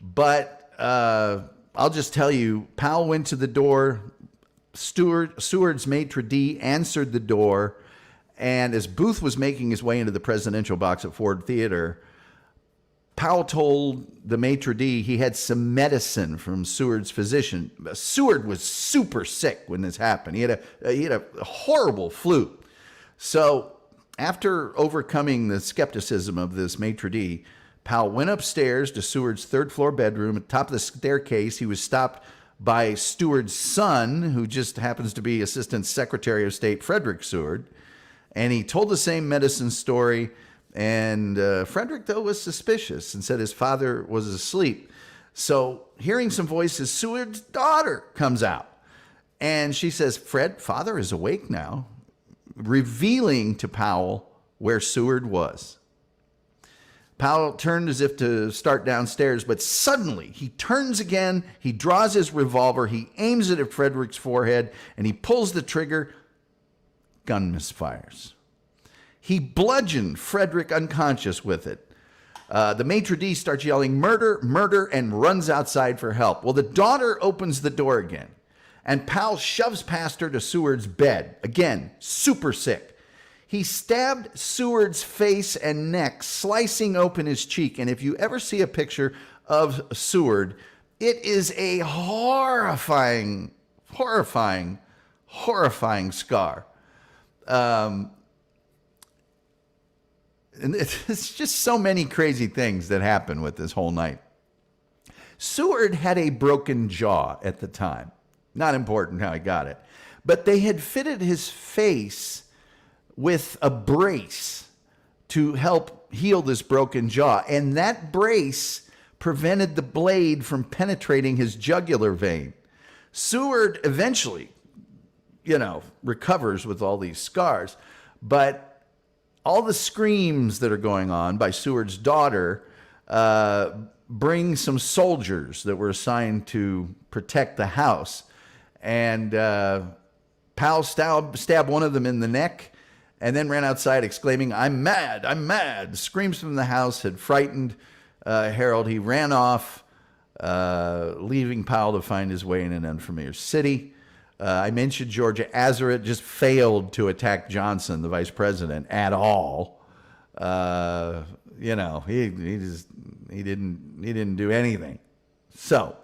But I'll just tell you, Powell went to the door. Seward's maitre d' answered the door. And as Booth was making his way into the presidential box at Ford Theater, Powell told the maitre d' he had some medicine from Seward's physician. Seward was super sick when this happened. He had a horrible flu. So after overcoming the skepticism of this maitre d', Powell went upstairs to Seward's third-floor bedroom. At the top of the staircase, he was stopped by Seward's son, who just happens to be Assistant Secretary of State Frederick Seward. And he told the same medicine story. And Frederick, though, was suspicious and said his father was asleep. So hearing some voices, Seward's daughter comes out. And she says, "Fred, father is awake now," revealing to Powell where Seward was. Powell turned as if to start downstairs, but suddenly he turns again. He draws his revolver. He aims it at Frederick's forehead, and he pulls the trigger. Gun misfires. He bludgeoned Frederick unconscious with it. The maitre d' starts yelling, "Murder, murder," and runs outside for help. Well, the daughter opens the door again, and Powell shoves past her to Seward's bed. Again, super sick. He stabbed Seward's face and neck, slicing open his cheek. And if you ever see a picture of Seward, it is a horrifying scar. and it's just so many crazy things that happened with this whole night. Seward had a broken jaw at the time. Not important how he got it. But they had fitted his face with a brace to help heal this broken jaw. And that brace prevented the blade from penetrating his jugular vein. Seward eventually, recovers with all these scars. But all the screams that are going on by Seward's daughter bring some soldiers that were assigned to protect the house. And Powell stabbed one of them in the neck and then ran outside exclaiming, "I'm mad, I'm mad." Screams from the house had frightened Harold. He ran off, leaving Powell to find his way in an unfamiliar city. I mentioned Georgia Azaret just failed to attack Johnson, the vice president, at all. He didn't do anything. So,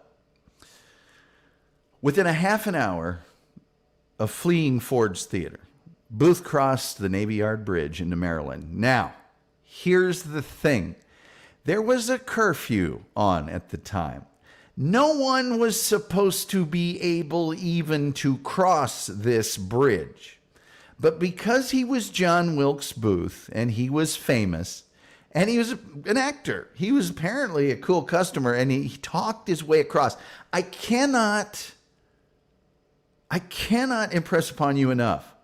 within a half an hour of fleeing Ford's Theater, Booth crossed the Navy Yard Bridge into Maryland. Now, here's the thing. There was a curfew on at the time. No one was supposed to be able even to cross this bridge. But because he was John Wilkes Booth and he was famous and he was an actor, he was apparently a cool customer and he talked his way across. I cannot impress upon you enough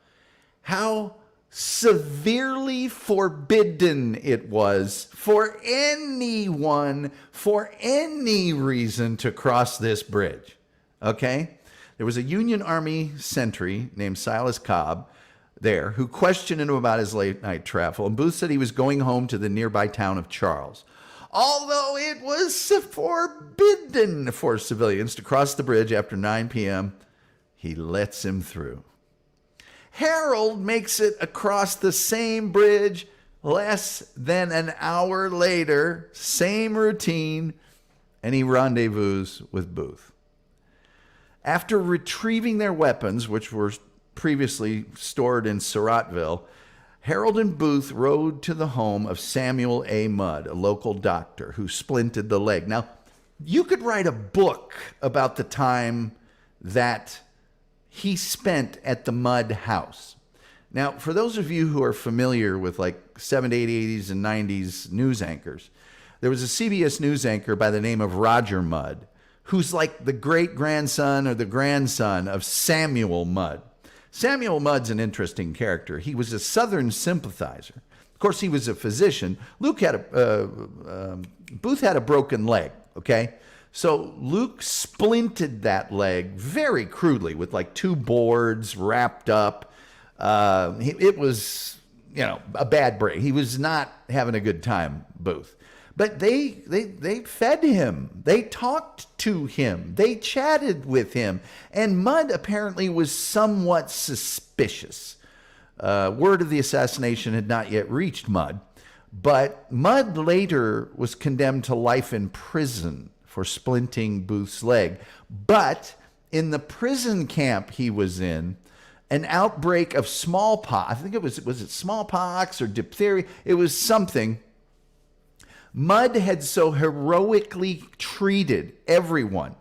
how severely forbidden it was for anyone, for any reason, to cross this bridge. Okay? There was a Union Army sentry named Silas Cobb there who questioned him about his late night travel, and Booth said he was going home to the nearby town of Charles. Although it was forbidden for civilians to cross the bridge after 9 p.m., he lets him through. Harold makes it across the same bridge less than an hour later, same routine, and he rendezvous with Booth. After retrieving their weapons, which were previously stored in Surrattville, Harold and Booth rode to the home of Samuel A. Mudd, a local doctor who splinted the leg. Now, you could write a book about the time that he spent at the Mudd house. Now, for those of you who are familiar with like 70s, 80s, and 90s news anchors, there was a CBS news anchor by the name of Roger Mudd, who's like the great-grandson or the grandson of Samuel Mudd. Samuel Mudd's an interesting character. He was a Southern sympathizer. Of course, he was a physician. Booth had a broken leg, okay? So Luke splinted that leg very crudely with like 2 boards wrapped up. It was, a bad break. He was not having a good time, Booth. But they fed him. They talked to him. They chatted with him. And Mudd apparently was somewhat suspicious. Word of the assassination had not yet reached Mudd. But Mudd later was condemned to life in prison for splinting Booth's leg. But in the prison camp he was in, an outbreak of smallpox, I think it was it smallpox or diphtheria? It was something. Mudd had so heroically treated everyone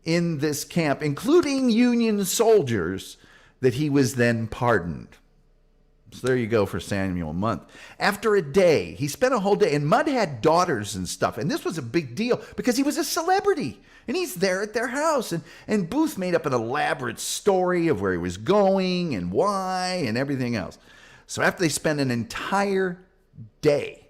in this camp, including Union soldiers, that he was then pardoned. So there you go for Samuel Mudd. After a day, he spent a whole day, and Mudd had daughters and stuff, and this was a big deal because he was a celebrity, and he's there at their house, and Booth made up an elaborate story of where he was going and why and everything else. So after they spent an entire day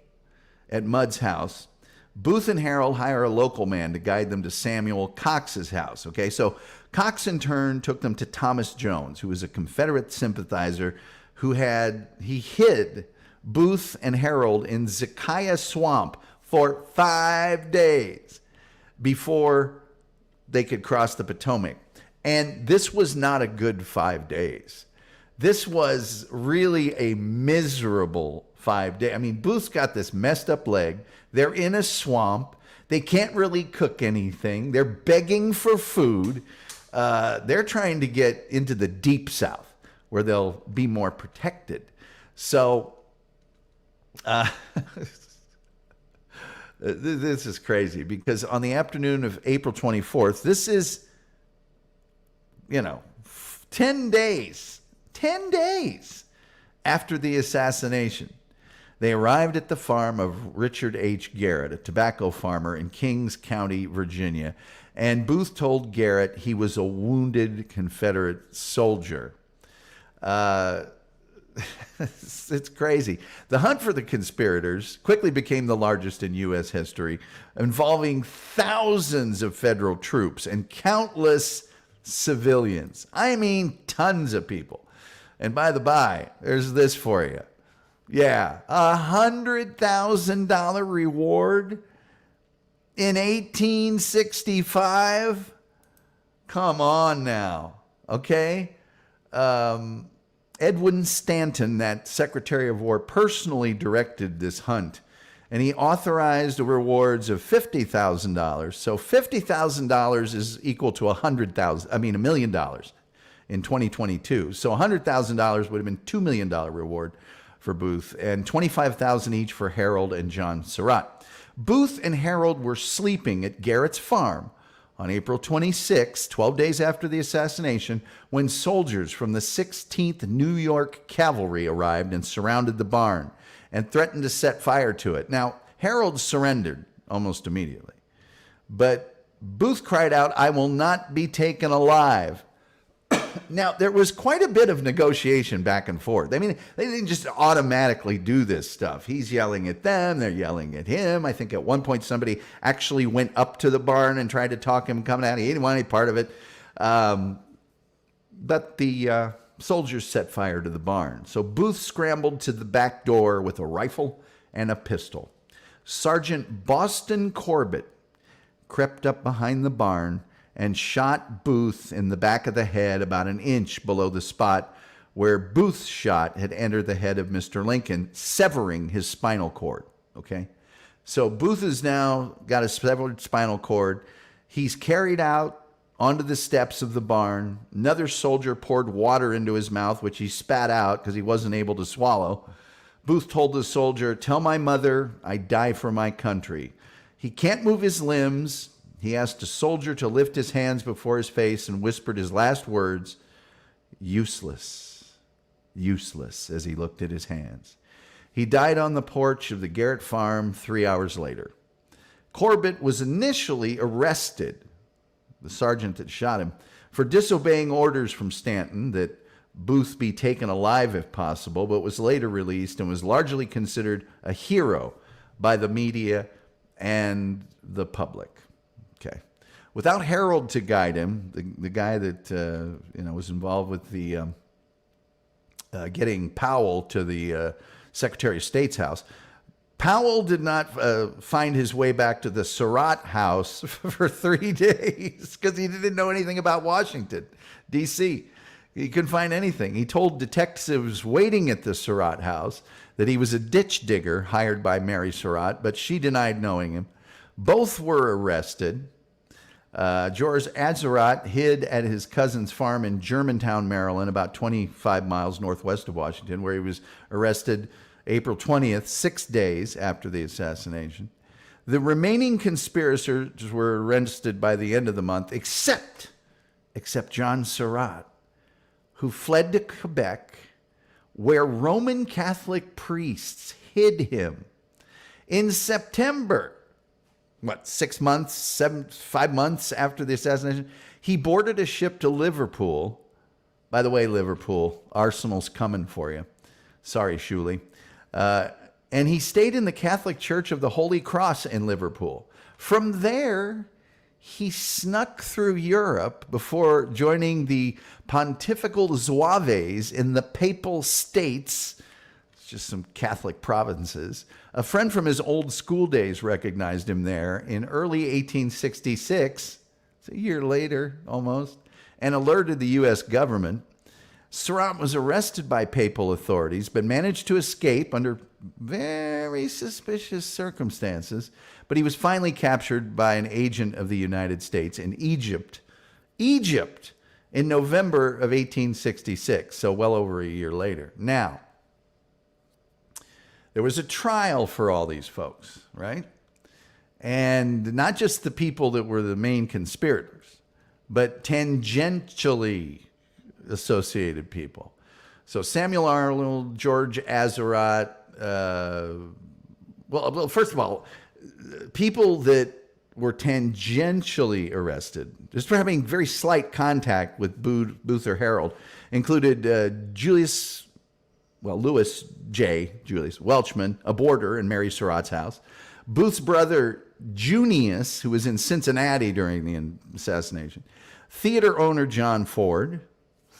at Mudd's house, Booth and Harold hire a local man to guide them to Samuel Cox's house. Okay, so Cox in turn took them to Thomas Jones, who was a Confederate sympathizer who hid Booth and Harold in Zekiah Swamp for 5 days before they could cross the Potomac. And this was not a good 5 days. This was really a miserable 5 days. I mean, Booth's got this messed up leg. They're in a swamp. They can't really cook anything. They're begging for food. They're trying to get into the deep South, where they'll be more protected. So Uh, this is crazy because on the afternoon of April 24th, this is, 10 days after the assassination. They arrived at the farm of Richard H. Garrett, a tobacco farmer in Kings County, Virginia, and Booth told Garrett he was a wounded Confederate soldier. It's crazy. The hunt for the conspirators quickly became the largest in U.S. history, involving thousands of federal troops and countless civilians. I mean, tons of people. And by the by, there's this for you. Yeah, $100,000 reward in 1865. Come on now, okay? Edwin Stanton, that Secretary of War, personally directed this hunt, and he authorized the rewards of $50,000. So $50,000 is equal to $1 million in 2022. So $100,000 would have been $2 million reward for Booth, and $25,000 each for Harold and John Surratt. Booth and Harold were sleeping at Garrett's farm on April 26, 12 days after the assassination, when soldiers from the 16th New York Cavalry arrived and surrounded the barn and threatened to set fire to it. Now, Harold surrendered almost immediately, but Booth cried out, "I will not be taken alive." Now, there was quite a bit of negotiation back and forth. I mean, they didn't just automatically do this stuff. He's yelling at them. They're yelling at him. I think at one point somebody actually went up to the barn and tried to talk him coming out. He didn't want any part of it. But the soldiers set fire to the barn. So Booth scrambled to the back door with a rifle and a pistol. Sergeant Boston Corbett crept up behind the barn and shot Booth in the back of the head about an inch below the spot where Booth's shot had entered the head of Mr. Lincoln, severing his spinal cord. Okay? So Booth has now got a severed spinal cord. He's carried out onto the steps of the barn. Another soldier poured water into his mouth, which he spat out because he wasn't able to swallow. Booth told the soldier, "Tell my mother I die for my country." He can't move his limbs. He asked a soldier to lift his hands before his face and whispered his last words, "Useless, useless," as he looked at his hands. He died on the porch of the Garrett farm 3 hours later. Corbett was initially arrested, the sergeant that shot him, for disobeying orders from Stanton that Booth be taken alive if possible, but was later released and was largely considered a hero by the media and the public. Okay. Without Harold to guide him, the guy that was involved with the getting Powell to the Secretary of State's house, Powell did not find his way back to the Surratt house for 3 days because he didn't know anything about Washington, D.C. He couldn't find anything. He told detectives waiting at the Surratt house that he was a ditch digger hired by Mary Surratt, but she denied knowing him. Both were arrested. George Surratt hid at his cousin's farm in Germantown, Maryland, about 25 miles northwest of Washington, where he was arrested April 20th, 6 days after the assassination. The remaining conspirators were arrested by the end of the month, except John Surratt, who fled to Quebec, where Roman Catholic priests hid him. In September, 5 months after the assassination, he boarded a ship to Liverpool. By the way, Liverpool, Arsenal's coming for you. Sorry, Shuley. And he stayed in the Catholic Church of the Holy Cross in Liverpool. From there, he snuck through Europe before joining the Pontifical Zouaves in the Papal States, just some Catholic provinces. A friend from his old school days recognized him there in early 1866, it's a year later almost, and alerted the U.S. government. Surratt was arrested by papal authorities, but managed to escape under very suspicious circumstances. But he was finally captured by an agent of the United States in Egypt, in November of 1866, so well over a year later. Now, there was a trial for all these folks, right? And not just the people that were the main conspirators, but tangentially associated people. So Samuel Arnold, George Azarat, well, first of all, people that were tangentially arrested, just for having very slight contact with Booth or Harold, included Louis J. Julius Welchman, a boarder in Mary Surratt's house, Booth's brother Junius, who was in Cincinnati during the assassination, theater owner John Ford,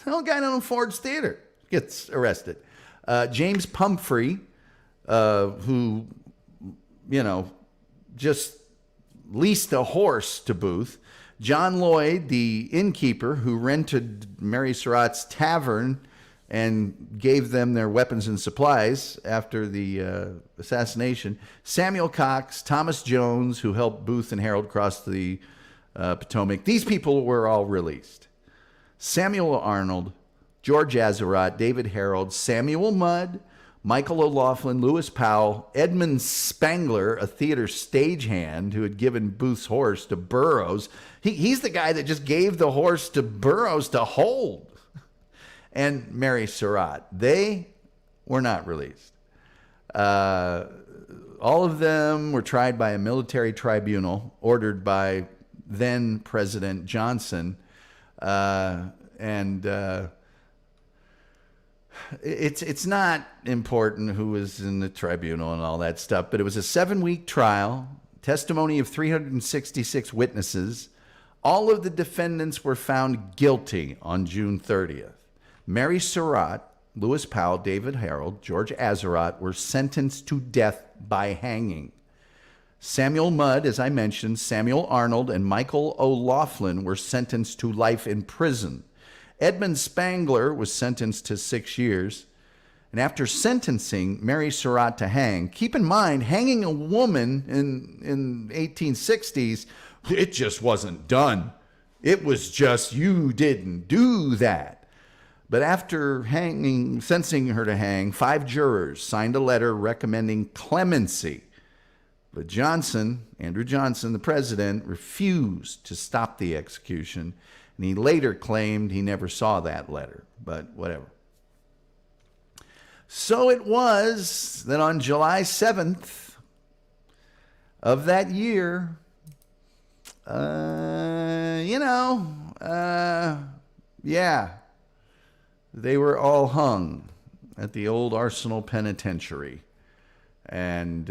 the guy down in Ford's Theater gets arrested, James Pumphrey, who, just leased a horse to Booth, John Lloyd, the innkeeper who rented Mary Surratt's tavern and gave them their weapons and supplies after the assassination, Samuel Cox, Thomas Jones, who helped Booth and Harold cross the Potomac. These people were all released. Samuel Arnold, George Azarat, David Harold, Samuel Mudd, Michael O'Laughlin, Lewis Powell, Edmund Spangler, a theater stagehand who had given Booth's horse to Burroughs. He's the guy that just gave the horse to Burroughs to hold. And Mary Surratt. They were not released. All of them were tried by a military tribunal ordered by then President Johnson. It's not important who was in the tribunal and all that stuff, but it was a 7-week trial, testimony of 366 witnesses. All of the defendants were found guilty on June 30th. Mary Surratt, Lewis Powell, David Harold, George Azarat were sentenced to death by hanging. Samuel Mudd, as I mentioned, Samuel Arnold, and Michael O'Laughlin were sentenced to life in prison. Edmund Spangler was sentenced to 6 years. And after sentencing Mary Surratt to hang, keep in mind, hanging a woman in 1860s, it just wasn't done. It was just, you didn't do that. But after sentencing her to hang, 5 jurors signed a letter recommending clemency. But Andrew Johnson, the president, refused to stop the execution. And he later claimed he never saw that letter, but whatever. So it was that on July 7th of that year, they were all hung at the old Arsenal Penitentiary. And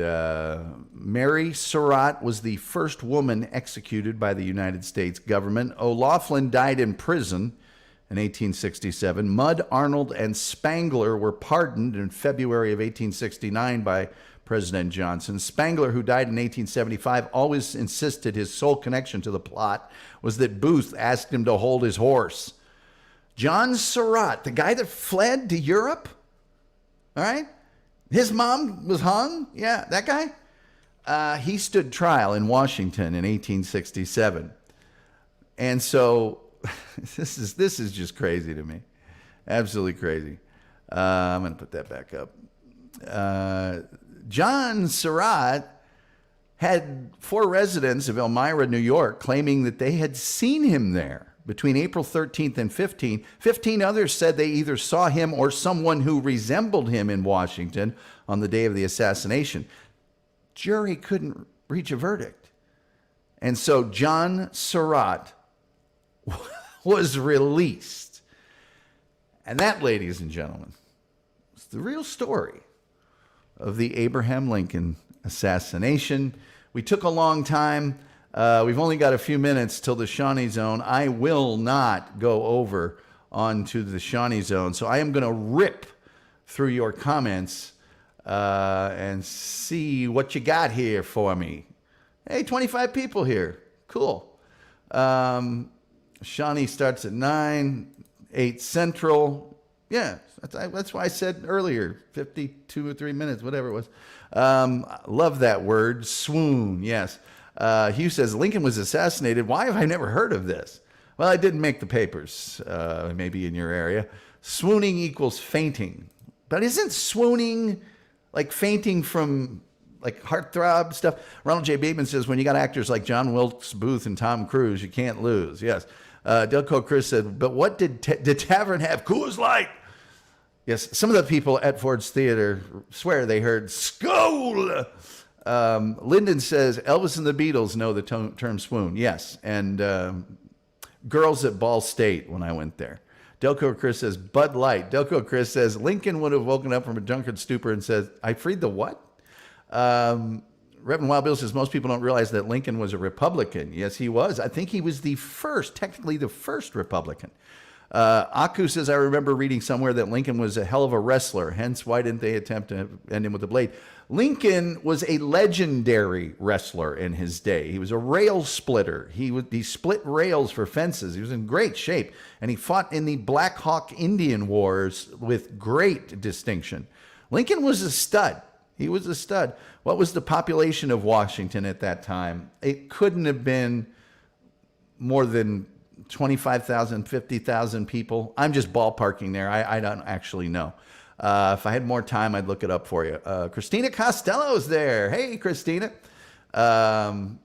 Mary Surratt was the first woman executed by the United States government. O'Laughlin died in prison in 1867. Mudd, Arnold, and Spangler were pardoned in February of 1869 by President Johnson. Spangler, who died in 1875, always insisted his sole connection to the plot was that Booth asked him to hold his horse. John Surratt, the guy that fled to Europe, all right? His mom was hung. Yeah, that guy. He stood trial in Washington in 1867. And so this is just crazy to me. Absolutely crazy. I'm going to put that back up. John Surratt had 4 residents of Elmira, New York, claiming that they had seen him there between April 13th and 15th. 15 others said they either saw him or someone who resembled him in Washington on the day of the assassination. Jury couldn't reach a verdict. And so John Surratt was released. And that, ladies and gentlemen, is the real story of the Abraham Lincoln assassination. We took a long time. We've only got a few minutes till the Shawnee Zone. I will not go over onto the Shawnee Zone, so I am going to rip through your comments and see what you got here for me. Hey, 25 people here. Cool. Shawnee starts at 9, 8 Central. Yeah, that's why I said earlier, 52 or 3 minutes, whatever it was. Love that word, swoon, yes. Hugh says, Lincoln was assassinated. Why have I never heard of this? Well, I didn't make the papers, maybe in your area. Swooning equals fainting. But isn't swooning like fainting from like heartthrob stuff. Ronald J. Bateman says, when you got actors like John Wilkes Booth and Tom Cruise, you can't lose. Yes. Delco Chris said, but what did Tavern have? Coors Light. Yes, some of the people at Ford's Theater swear they heard Skol. Lyndon says, Elvis and the Beatles know the term swoon. Yes, and girls at Ball State when I went there. Delco Chris says, Bud Light. Delco Chris says, Lincoln would have woken up from a drunkard stupor and said, I freed the what? Reverend Wild Bill says, most people don't realize that Lincoln was a Republican. Yes, he was. I think he was technically the first Republican. Aku says, I remember reading somewhere that Lincoln was a hell of a wrestler. Hence, why didn't they attempt to end him with a blade? Lincoln was a legendary wrestler in his day. He was a rail splitter. He split rails for fences. He was in great shape. And he fought in the Black Hawk Indian Wars with great distinction. Lincoln was a stud. He was a stud. What was the population of Washington at that time? It couldn't have been more than 25,000, 50,000 people. I'm just ballparking there. I don't actually know. If I had more time, I'd look it up for you. Christina Costello's there. Hey, Christina. Reverend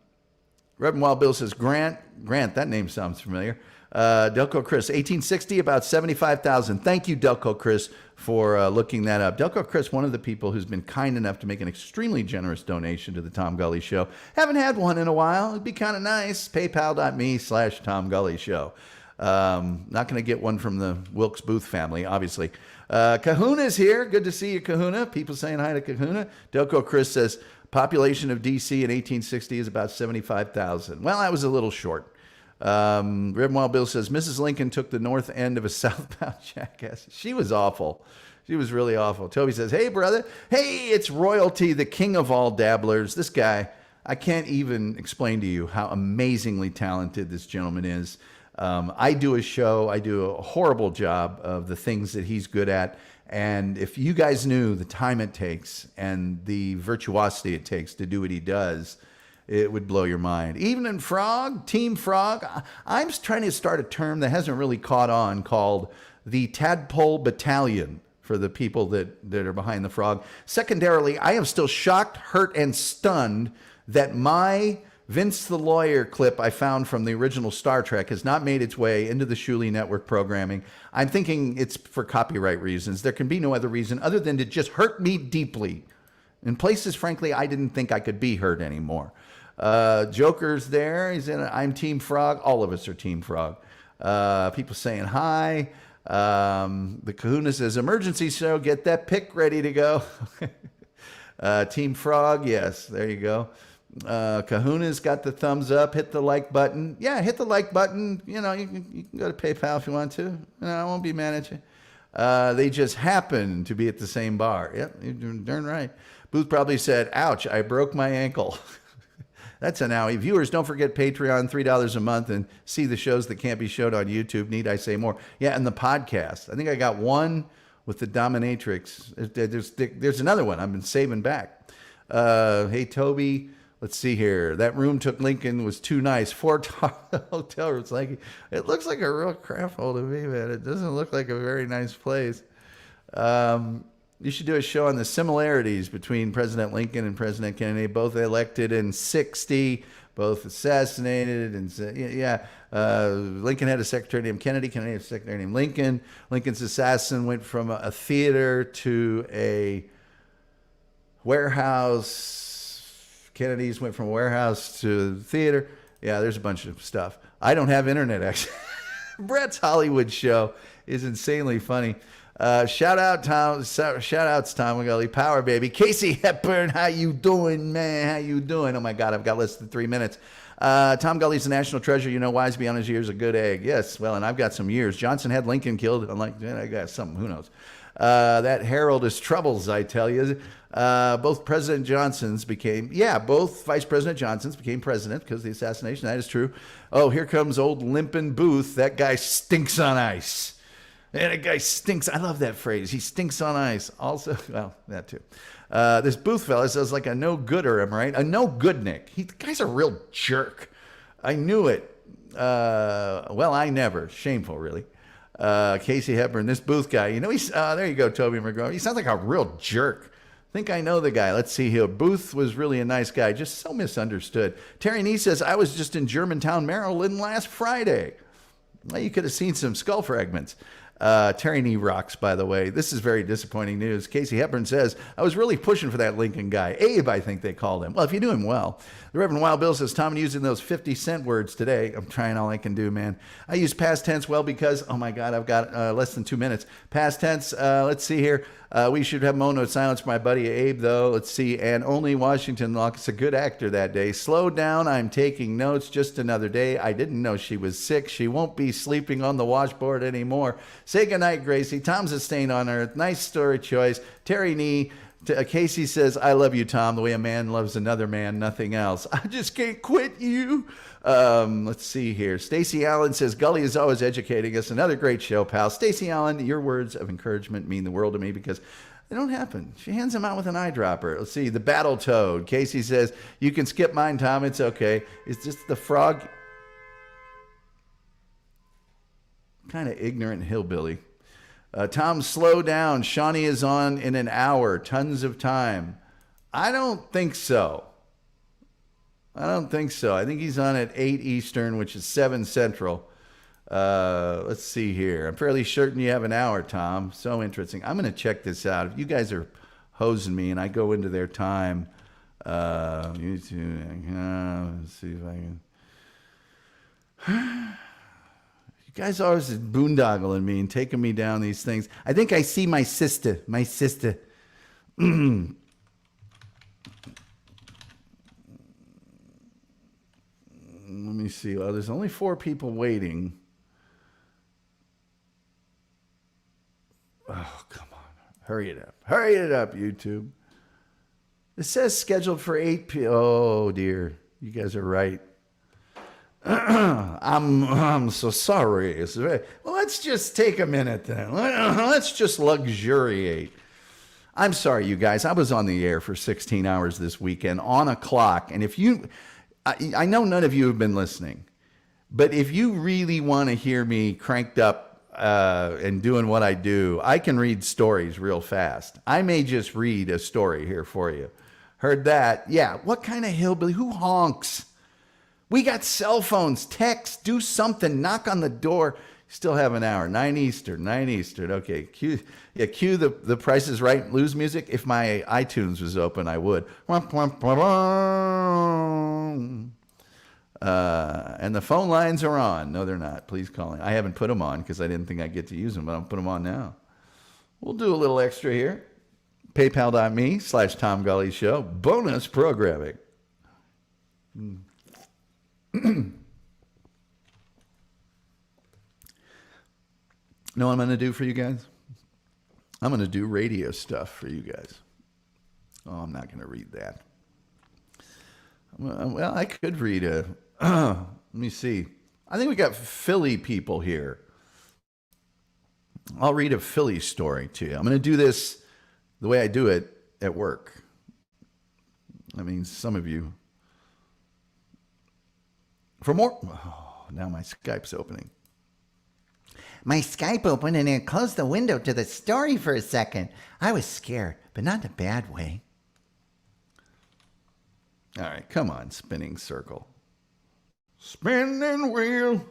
Wild Bill says, Grant, that name sounds familiar. Delco Chris, 1860, about 75,000. Thank you, Delco Chris, for looking that up. Delco Chris, one of the people who's been kind enough to make an extremely generous donation to the Tom Gully Show. Haven't had one in a while. It'd be kind of nice. PayPal.me/Tom Gully Show. Not going to get one from the Wilkes Booth family, obviously. Kahuna's here. Good to see you, Kahuna. People saying hi to Kahuna. Delco Chris says, population of D.C. in 1860 is about 75,000. Well, I was a little short. Reverend Wild Bill says, Mrs. Lincoln took the north end of a southbound jackass. She was awful. She was really awful. Toby says, hey, brother. Hey, it's royalty, the king of all dabblers. This guy, I can't even explain to you how amazingly talented this gentleman is. I do a show. I do a horrible job of the things that he's good at. And if you guys knew the time it takes and the virtuosity it takes to do what he does, it would blow your mind. Evening Frog, Team Frog. I'm trying to start a term that hasn't really caught on called the Tadpole Battalion for the people that are behind the frog. Secondarily, I am still shocked, hurt, and stunned that my Vince the Lawyer clip I found from the original Star Trek has not made its way into the Shuli Network programming. I'm thinking it's for copyright reasons. There can be no other reason other than to just hurt me deeply. In places, frankly, I didn't think I could be hurt anymore. Joker's there. He's in I'm Team Frog. All of us are Team Frog. People saying hi. The Kahuna says, emergency show, get that pick ready to go. Team Frog, yes, there you go. Kahuna's got the thumbs up. Hit the like button. Yeah, hit the like button. You know, you can go to PayPal if you want to. I won't be mad at you. They just happen to be at the same bar. Yep, you're darn right. Booth probably said, ouch, I broke my ankle. That's an owie. Viewers, don't forget Patreon, $3 a month, and see the shows that can't be showed on YouTube. Need I say more? Yeah, and the podcast. I think I got one with the Dominatrix. There's another one I've been saving back. Hey, Toby, let's see here. That room took Lincoln was too nice. 4-star hotel room. It looks like a real crap hole to me, man. It doesn't look like a very nice place. You should do a show on the similarities between President Lincoln and President Kennedy, both elected in 60, both assassinated. And Lincoln had a secretary named Kennedy. Kennedy had a secretary named Lincoln. Lincoln's assassin went from a theater to a warehouse. Kennedy's went from a warehouse to theater. Yeah, there's a bunch of stuff. I don't have internet, actually. Brett's Hollywood show is insanely funny. Shout out, Tom. Shout outs, Tom McGully. Power, baby. Casey Hepburn, how you doing, man? How you doing? Oh, my God, I've got less than 3 minutes. Tom Gully's a national treasure. You know, wise beyond his years, a good egg. Yes, well, and I've got some years. Johnson had Lincoln killed. I'm like, I got something. Who knows? That Harold is troubles, I tell you. Both President Johnsons both Vice President Johnsons became president because of the assassination. That is true. Oh, here comes old Limpin' Booth. That guy stinks on ice. And a guy stinks. I love that phrase. He stinks on ice. Also, well, that too. This Booth fella says like a no-gooder, am I right? A no-goodnik. The guy's a real jerk. I knew it. Well, I never. Shameful, really. Casey Hepburn, this Booth guy. You know, there you go, Toby McGraw. He sounds like a real jerk. Think I know the guy. Let's see here. Booth was really a nice guy, just so misunderstood. Terry Nee says, I was just in Germantown, Maryland last Friday. Well, you could have seen some skull fragments. Terry Nee rocks, by the way. This is very disappointing news. Casey Hepburn says, I was really pushing for that Lincoln guy. Abe, I think they called him. Well, if you knew him well. The Reverend Wild Bill says, Tom, using those 50-cent words today. I'm trying all I can do, man. I use past tense well because, oh my God, I've got less than 2 minutes. Past tense, let's see here. We should have a moment of silence for my buddy Abe, though. Let's see. And only Washington Locke's a good actor that day. Slow down. I'm taking notes. Just another day. I didn't know she was sick. She won't be sleeping on the washboard anymore. Say goodnight, Gracie. Tom's a stain on earth. Nice story choice. Terry Nee. Casey says, I love you, Tom, the way a man loves another man, nothing else. I just can't quit you. Let's see here. Stacy Allen says, Gully is always educating us. Another great show, pal. Stacy Allen, your words of encouragement mean the world to me because they don't happen. She hands them out with an eyedropper. Let's see. The Battle Toad. Casey says, you can skip mine, Tom. It's okay. It's just the frog. Kind of ignorant hillbilly. Tom, slow down. Shawnee is on in an hour. Tons of time. I don't think so. I think he's on at 8 Eastern, which is 7 Central. Let's see here. I'm fairly certain you have an hour, Tom. So interesting. I'm going to check this out. If you guys are hosing me and I go into their time, YouTube, let's see if I can... You guys are always boondoggling me and taking me down these things. I think I see my sister. Let me see. Well, there's only 4 people waiting. Oh, come on. Hurry it up, YouTube. It says scheduled for 8 p.m. Oh, dear. You guys are right. I'm so sorry. Well, let's just take a minute then. Let's just luxuriate. I'm sorry, you guys. I was on the air for 16 hours this weekend on a clock. And if you, I know none of you have been listening, but if you really want to hear me cranked up and doing what I do, I can read stories real fast. I may just read a story here for you. Heard that? Yeah. What kind of hillbilly? Who honks? We got cell phones, text, do something, knock on the door. Still have an hour. 9 Eastern. Okay, cue the Price is Right Lose music. If my iTunes was open, I would. And the phone lines are on. No, they're not. Please call in. I haven't put them on because I didn't think I'd get to use them, but I'll put them on now. We'll do a little extra here. PayPal.me/Tom Gully Show. Bonus programming. Know what I'm going to do for you guys? I'm going to do radio stuff for you guys. Oh, I'm not going to read that. Well, I could read a... let me see. I think we got Philly people here. I'll read a Philly story to you. I'm going to do this the way I do it at work. I mean, some of you... For more... Oh, now my Skype's opening. My Skype opened and it closed the window to the story for a second. I was scared, but not in a bad way. All right, come on, spinning circle. Spinning wheel,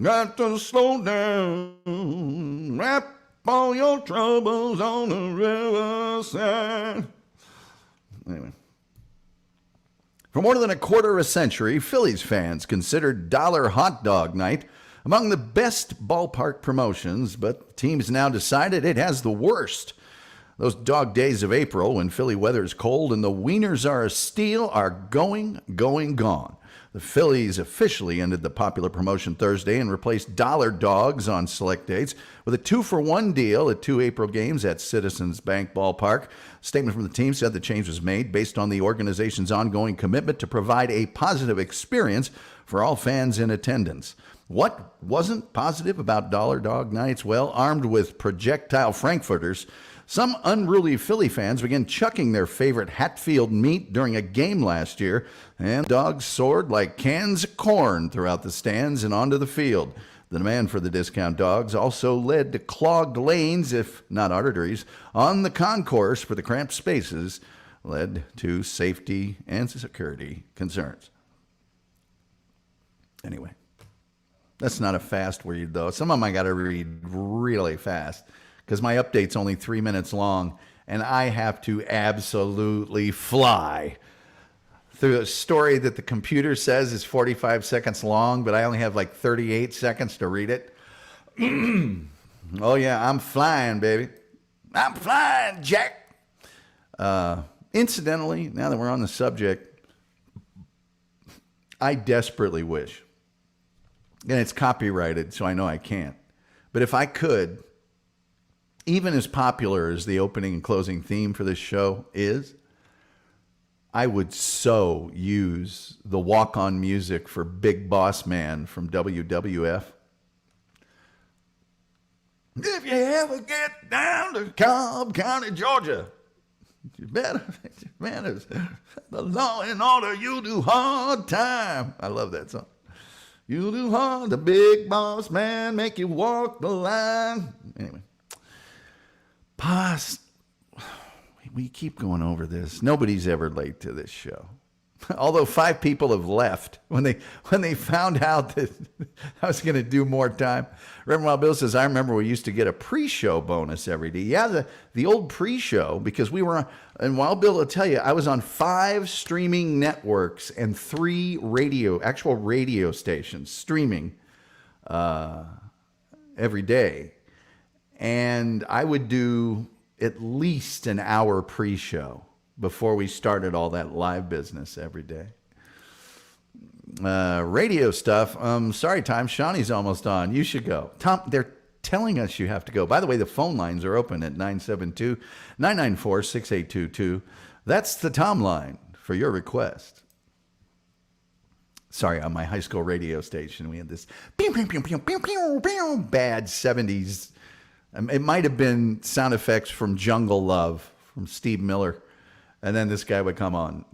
got to slow down. Wrap all your troubles on the riverside. Anyway. For more than a quarter of a century, Phillies fans considered Dollar Hot Dog Night among the best ballpark promotions, but the team's now decided it has the worst. Those dog days of April when Philly weather's cold and the wieners are a steal are gone. The Phillies officially ended the popular promotion Thursday and replaced dollar dogs on select dates with a 2-for-1 deal at 2 April games at Citizens Bank Ballpark. A statement from the team said the change was made based on the organization's ongoing commitment to provide a positive experience for all fans in attendance. What wasn't positive about Dollar Dog Nights? Well, armed with projectile Frankfurters, some unruly Philly fans began chucking their favorite Hatfield meat during a game last year, and dogs soared like cans of corn throughout the stands and onto the field. The demand for the discount dogs also led to clogged lanes, if not arteries, on the concourse for the cramped spaces, led to safety and security concerns. Anyway, that's not a fast read, though. Some of them I got to read really fast because my update's only 3 minutes long, and I have to absolutely fly through a story that the computer says is 45 seconds long, but I only have like 38 seconds to read it. Oh, yeah, I'm flying, baby. I'm flying, Jack. Incidentally, now that we're on the subject, I desperately wish, and it's copyrighted, so I know I can't, but if I could, even as popular as the opening and closing theme for this show is, I would so use the walk-on music for Big Boss Man from WWF. If you ever get down to Cobb County, Georgia, you better, man, it's the law and order, you do hard time. I love that song. You do hard, the Big Boss Man, make you walk the line. Anyway, we keep going over this. Nobody's ever late to this show. Although 5 people have left when they found out that I was going to do more time. Reverend Wild Bill says, I remember we used to get a pre-show bonus every day. Yeah, the old pre-show, because we were on, and Wild Bill will tell you, I was on 5 streaming networks and 3 actual radio stations streaming every day. And I would do at least an hour pre-show before we started all that live business every day. Radio stuff. Sorry, Tom. Shawnee's almost on. You should go. Tom, they're telling us you have to go. By the way, the phone lines are open at 972-994-6822. That's the Tom line for your request. Sorry, on my high school radio station, we had this bad 70s. It might have been sound effects from Jungle Love from Steve Miller. And then this guy would come on,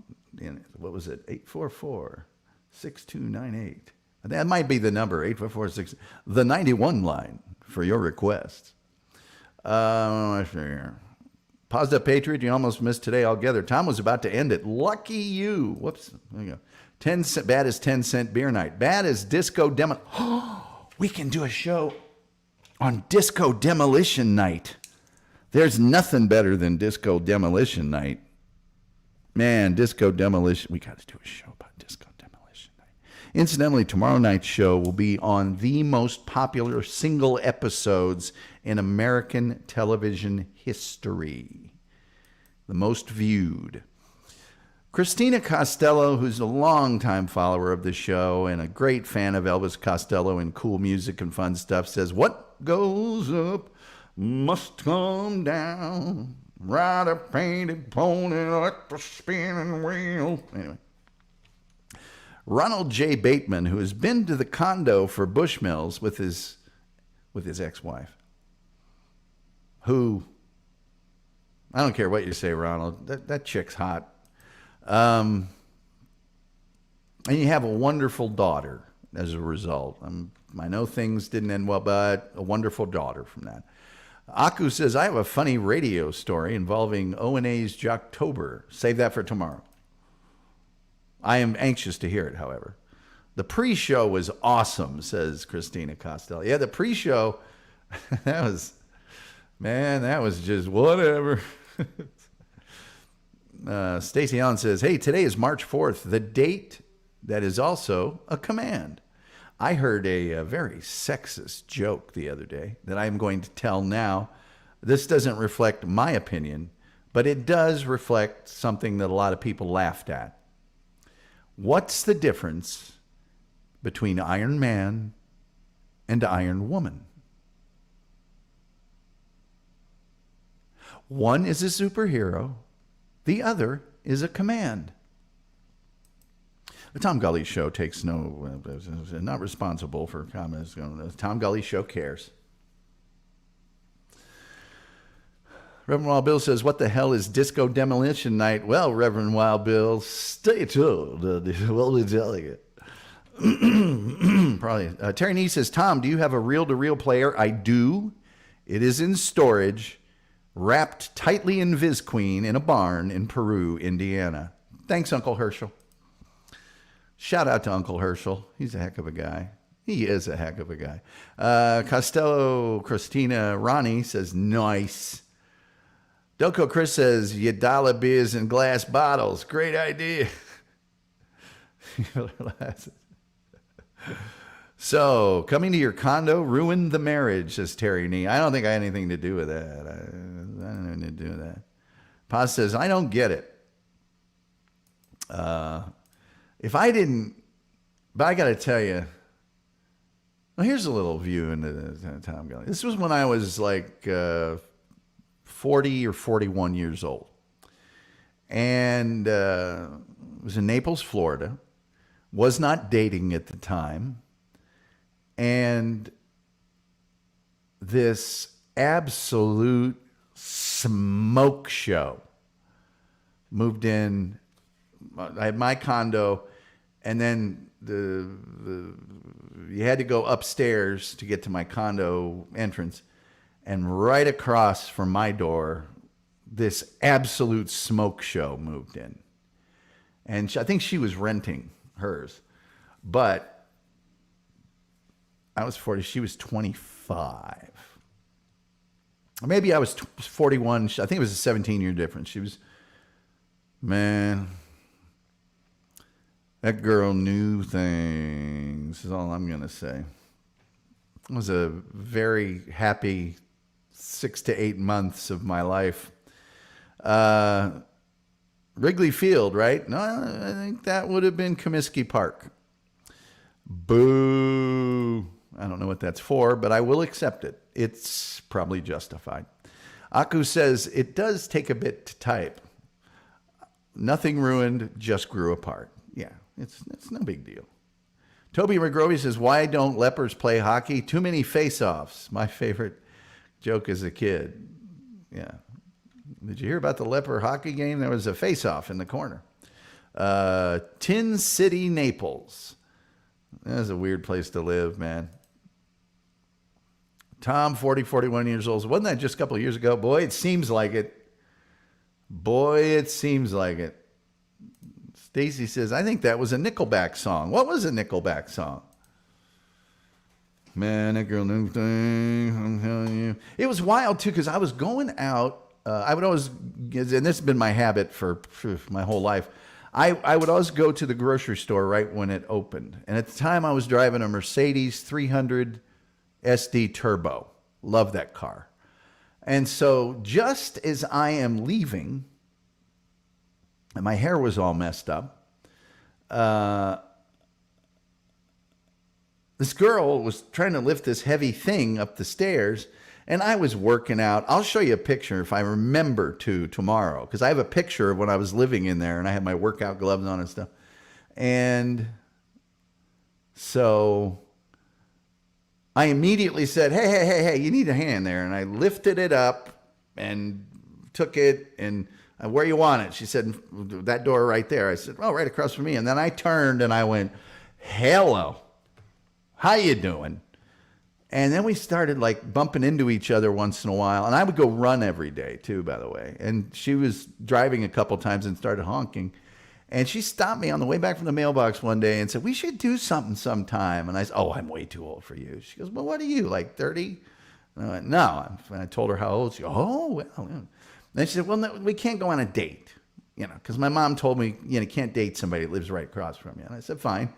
what was it, 844-6298. That might be the number, 844-6, the 91 line for your requests. Paused Up Patriot, you almost missed today altogether. Tom was about to end it. Lucky you. Whoops. There you go. 10 cent, bad as 10 cent beer night. Bad as disco demo. We can do a show on disco demolition night. There's nothing better than disco demolition night. Man, disco demolition. We got to do a show about disco demolition night. Incidentally, tomorrow night's show will be on the most popular single episodes in American television history. The most viewed. Christina Costello, who's a longtime follower of the show and a great fan of Elvis Costello and cool music and fun stuff, says, what goes up must come down. Ride a painted pony like the spinning wheel. Anyway. Ronald J. Bateman, who has been to the condo for Bushmills with his ex-wife, who, I don't care what you say, Ronald, that chick's hot. And you have a wonderful daughter as a result. I know things didn't end well, but a wonderful daughter from that. Aku says, I have a funny radio story involving O&A's Jocktober. Save that for tomorrow. I am anxious to hear it, however. The pre-show was awesome, says Christina Costello. Yeah, the pre-show, that was just whatever. Stacey Allen says, hey, today is March 4th, the date that is also a command. I heard a very sexist joke the other day that I'm going to tell now. This doesn't reflect my opinion, but it does reflect something that a lot of people laughed at. What's the difference between Iron Man and Iron Woman? One is a superhero. The other is a command. The Tom Gully Show takes not responsible for comments. The Tom Gully Show cares. Reverend Wild Bill says, what the hell is disco demolition night? Well, Reverend Wild Bill, stay tuned. We'll be telling you. Probably. Terry Nee says, Tom, do you have a reel-to-reel player? I do. It is in storage, wrapped tightly in Visqueen in a barn in Peru, Indiana. Thanks, Uncle Herschel. Shout out to Uncle Herschel. He's a heck of a guy. He is a heck of a guy. Costello Christina Ronnie says, nice. Doko Chris says, Yadala beers in glass bottles. Great idea. So, coming to your condo ruined the marriage, says Terry Nee. I don't think I had anything to do with that. I don't have anything to do with that. Paz says, I don't get it. If I didn't, but I got to tell you, well, here's a little view into the Tom Gully. This was when I was like 40 or 41 years old. And it was in Naples, Florida. Was not dating at the time. And this absolute smoke show moved in. I had my condo, and then you had to go upstairs to get to my condo entrance. And right across from my door, this absolute smoke show moved in. And I think she was renting hers. But I was 40. She was 25. Or maybe I was 41. I think it was a 17-year difference. She was, man, that girl knew things, is all I'm going to say. It was a very happy 6 to 8 months of my life. Wrigley Field, right? No, I think that would have been Comiskey Park. Boo. I don't know what that's for, but I will accept it. It's probably justified. Aku says, it does take a bit to type. Nothing ruined, just grew apart. Yeah, it's no big deal. Toby McGrovey says, why don't lepers play hockey? Too many face-offs. My favorite joke as a kid. Yeah. Did you hear about the leper hockey game? There was a face-off in the corner. Tin City, Naples. That's a weird place to live, man. Tom, 40, 41 years old. Wasn't that just a couple of years ago? Boy, it seems like it. Boy, it seems like it. Stacy says, I think that was a Nickelback song. What was a Nickelback song? Man, that girl knew things, I'm telling you. It was wild, too, because I was going out. I would always, and this has been my habit for my whole life, I would always go to the grocery store right when it opened. And at the time, I was driving a Mercedes 300 SD Turbo. Love that car. And so just as I am leaving, and my hair was all messed up, this girl was trying to lift this heavy thing up the stairs, and I was working out. I'll show you a picture if I remember to tomorrow, because I have a picture of when I was living in there, and I had my workout gloves on and stuff. And so I immediately said, hey, you need a hand there. And I lifted it up and took it, and where you want it? She said, that door right there. I said, oh, right across from me. And then I turned and I went, hello, how you doing? And then we started like bumping into each other once in a while. And I would go run every day too, by the way. And she was driving a couple times and started honking. And she stopped me on the way back from the mailbox one day and said, we should do something sometime. And I said, oh, I'm way too old for you. She goes, well, what are you, like 30? And I went, no. And I told her how old. She goes, oh, well. And then she said, well, no, we can't go on a date, because my mom told me, you can't date somebody that lives right across from you. And I said, fine.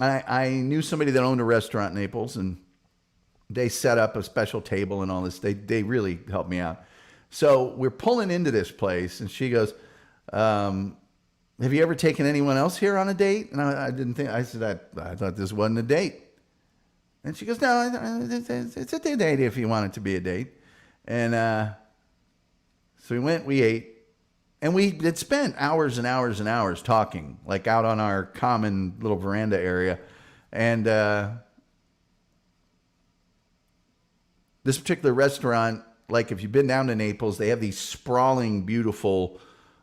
I knew somebody that owned a restaurant in Naples, and they set up a special table and all this. They really helped me out. So we're pulling into this place, and she goes, have you ever taken anyone else here on a date? And I didn't think. I said, I thought this wasn't a date. And she goes, no, it's a date if you want it to be a date. And so we went, we ate, and we had spent hours and hours and hours talking, like out on our common little veranda area. And this particular restaurant, like if you've been down to Naples, they have these sprawling, beautiful,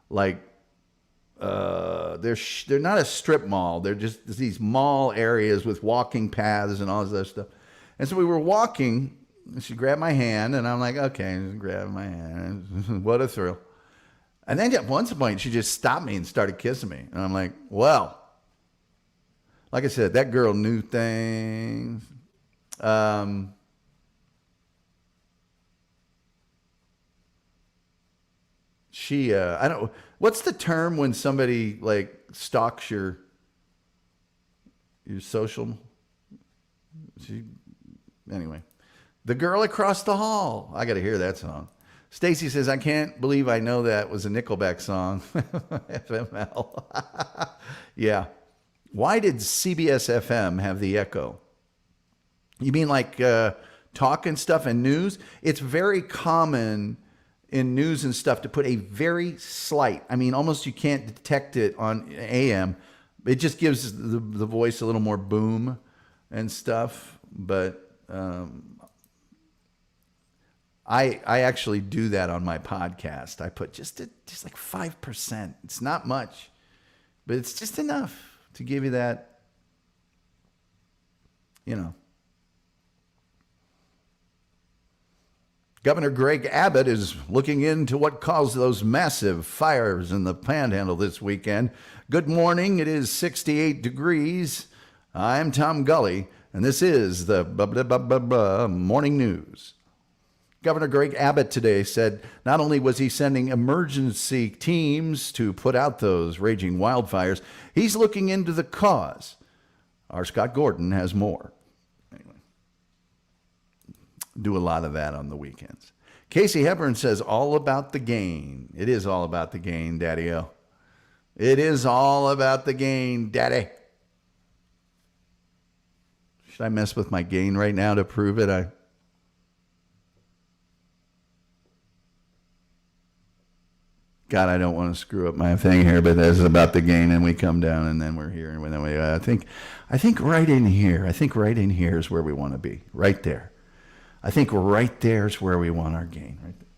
like they're not a strip mall. They're just these mall areas with walking paths and all this other stuff. And so we were walking. And she grabbed my hand, and I'm like, okay, grab my hand. What a thrill. And then at one point, she just stopped me and started kissing me. And I'm like, well, like I said, that girl knew things. I don't, what's the term when somebody like stalks your social? Anyway. The Girl Across the Hall. I got to hear that song. Stacy says, I can't believe I know that was a Nickelback song. FML. Yeah. Why did CBS FM have the echo? You mean like talk and stuff and news? It's very common in news and stuff to put a very slight, I mean, almost you can't detect it on AM. It just gives the voice a little more boom and stuff. But I actually do that on my podcast. I put just like 5%. It's not much, but it's just enough to give you that, you know. Governor Greg Abbott is looking into what caused those massive fires in the Panhandle this weekend. Good morning. It is 68 degrees. I'm Tom Gully, and this is the Morning News. Governor Greg Abbott today said not only was he sending emergency teams to put out those raging wildfires, he's looking into the cause. Our Scott Gordon has more. Anyway, do a lot of that on the weekends. Casey Hepburn says all about the gain. It is all about the gain, Daddy-O. It is all about the gain, Daddy. Should I mess with my gain right now to prove it? God, I don't want to screw up my thing here, but this is about the gain, and we come down, and then we're here, and then we. I think right in here. I think right in here is where we want to be. Right there. I think right there is where we want our gain. Right there.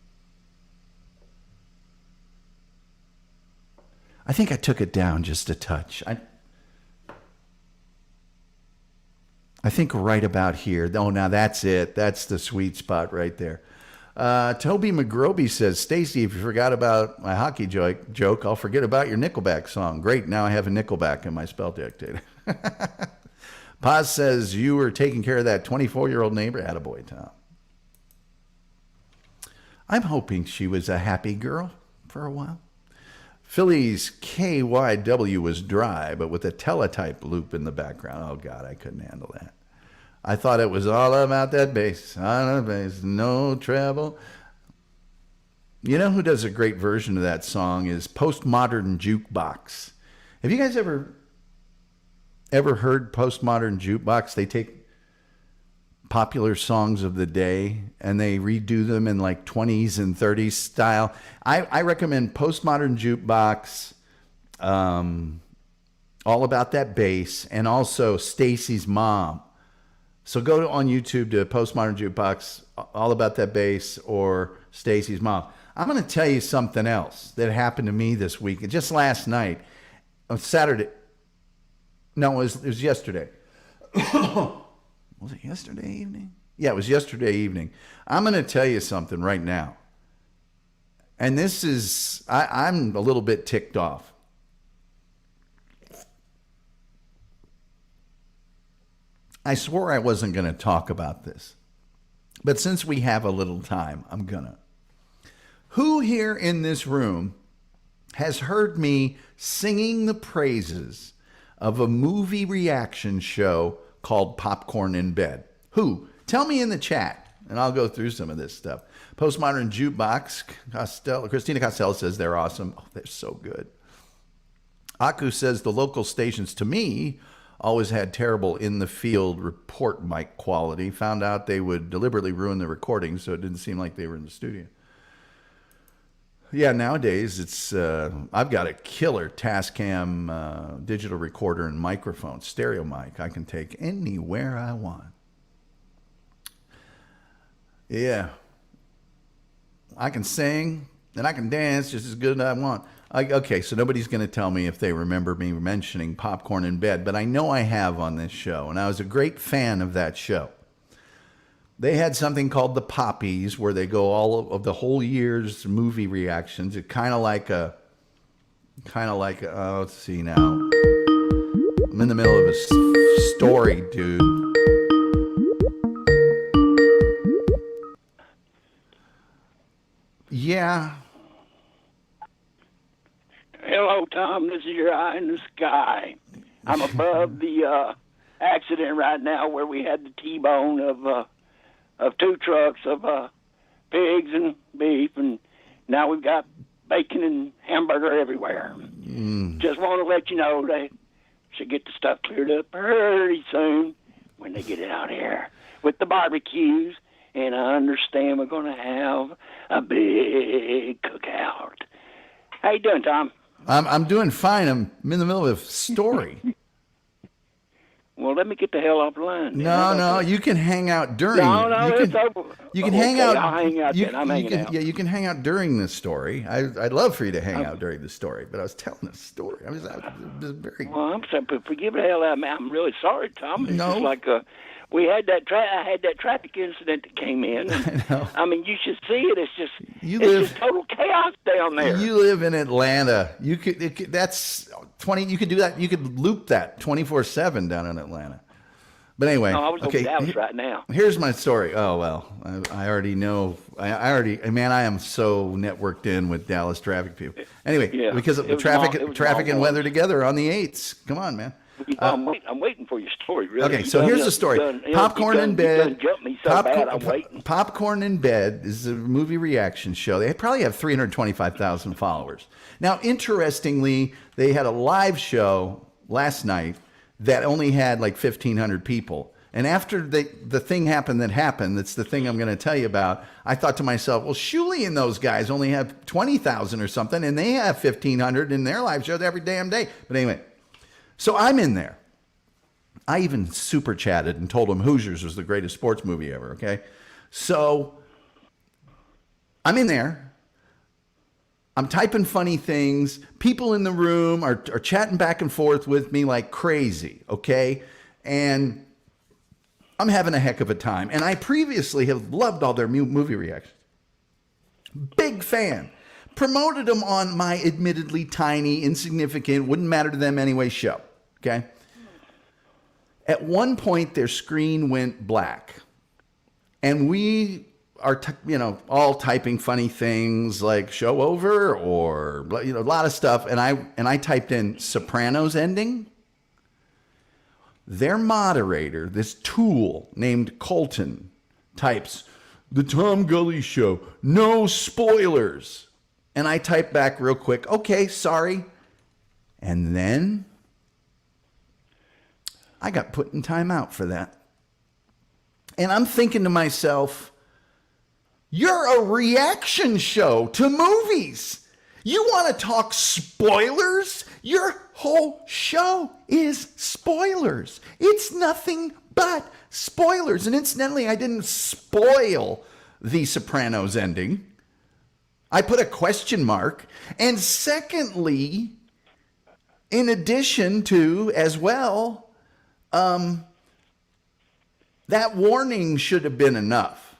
I think I took it down just a touch. I think right about here. Oh, now that's it. That's the sweet spot right there. Toby McGroby says, Stacy, if you forgot about my hockey joke, I'll forget about your Nickelback song. Great, now I have a Nickelback in my spell dictator. Paz says, you were taking care of that 24-year-old neighbor. Attaboy, Tom. I'm hoping she was a happy girl for a while. Philly's KYW was dry, but with a teletype loop in the background. Oh, God, I couldn't handle that. I thought it was all about that bass, on a bass, no treble. You know who does a great version of that song is Postmodern Jukebox. Have you guys ever heard Postmodern Jukebox? They take popular songs of the day and they redo them in like 20s and 30s style. I recommend Postmodern Jukebox, All About That Bass, and also Stacy's Mom. So go on YouTube to Postmodern Jukebox, All About That Bass, or Stacy's Mom. I'm going to tell you something else that happened to me this week. Just last night, on Saturday. No, it was yesterday. Was it yesterday evening? Yeah, it was yesterday evening. I'm going to tell you something right now. And this is, I'm a little bit ticked off. I swore I wasn't going to talk about this. But since we have a little time, I'm going to. Who here in this room has heard me singing the praises of a movie reaction show called Popcorn in Bed? Who? Tell me in the chat, and I'll go through some of this stuff. Postmodern Jukebox, Christina Costello says they're awesome. Oh, they're so good. Aku says the local stations, to me, always had terrible in-the-field report mic quality. Found out they would deliberately ruin the recording, so it didn't seem like they were in the studio. Yeah, nowadays, it's I've got a killer Tascam digital recorder and microphone, stereo mic. I can take anywhere I want. Yeah. I can sing, and I can dance just as good as I want. Okay, so nobody's going to tell me if they remember me mentioning Popcorn in Bed, but I know I have on this show, and I was a great fan of that show. They had something called the Poppies, where they go all of the whole year's movie reactions. It's kind of like let's see now. I'm in the middle of a story, dude. Yeah. Hello, Tom. This is your eye in the sky. I'm above the accident right now where we had the T-bone of 2 trucks of pigs and beef, and now we've got bacon and hamburger everywhere. Just want to let you know they should get the stuff cleared up pretty soon when they get it out here with the barbecues, and I understand we're going to have a big cookout. How you doing, Tom? I'm doing fine. I'm in the middle of a story. Well, let me get the hell off the line. No, you can hang out during. No, it's over. You can hang out. I'll hang out then. I'm hanging out. Yeah, you can hang out during this story. I'd love for you to hang out during the story, but I was telling this story. I was very. Well, I'm sorry, but forgive the hell out of me. I'm really sorry, Tom. It's No. just like we had that. I had that traffic incident that came in. And, I know. I mean, you should see it. It's just total chaos down there. You live in Atlanta. That's 20. You could do that. You could loop that 24/7 down in Atlanta. But anyway, No, I was okay. over Dallas right now. Here's my story. Oh well, I already know. Man, I am so networked in with Dallas traffic people. Anyway, Yeah, because of it was traffic long and weather together on the 8s. Come on, man. I'm waiting for your story. Really. Okay, so here's the story. Popcorn in Bed. You jumped me so bad. I'm waiting. Popcorn in Bed is a movie reaction show. They probably have 325,000 followers. Now, interestingly, they had a live show last night that only had like 1,500 people. And after the thing happened, that's the thing I'm going to tell you about, I thought to myself, well, Shuley and those guys only have 20,000 or something, and they have 1,500 in their live shows every damn day. But anyway, so I'm in there. I even super chatted and told them Hoosiers was the greatest sports movie ever, okay? So I'm in there. I'm typing funny things. People in the room are chatting back and forth with me like crazy, okay? And I'm having a heck of a time. And I previously have loved all their movie reactions. Big fan. Promoted them on my admittedly tiny, insignificant, wouldn't matter to them anyway show, okay? At one point, their screen went black. And we are, all typing funny things like show over or, a lot of stuff. And I typed in Sopranos ending. Their moderator, this tool named Colton, types, The Tom Gully Show, no spoilers. And I typed back real quick, okay, sorry. And then I got put in timeout for that. And I'm thinking to myself, you're a reaction show to movies. You want to talk spoilers? Your whole show is spoilers. It's nothing but spoilers. And incidentally, I didn't spoil The Sopranos ending. I put a question mark. And secondly, in addition to, as well, that warning should have been enough.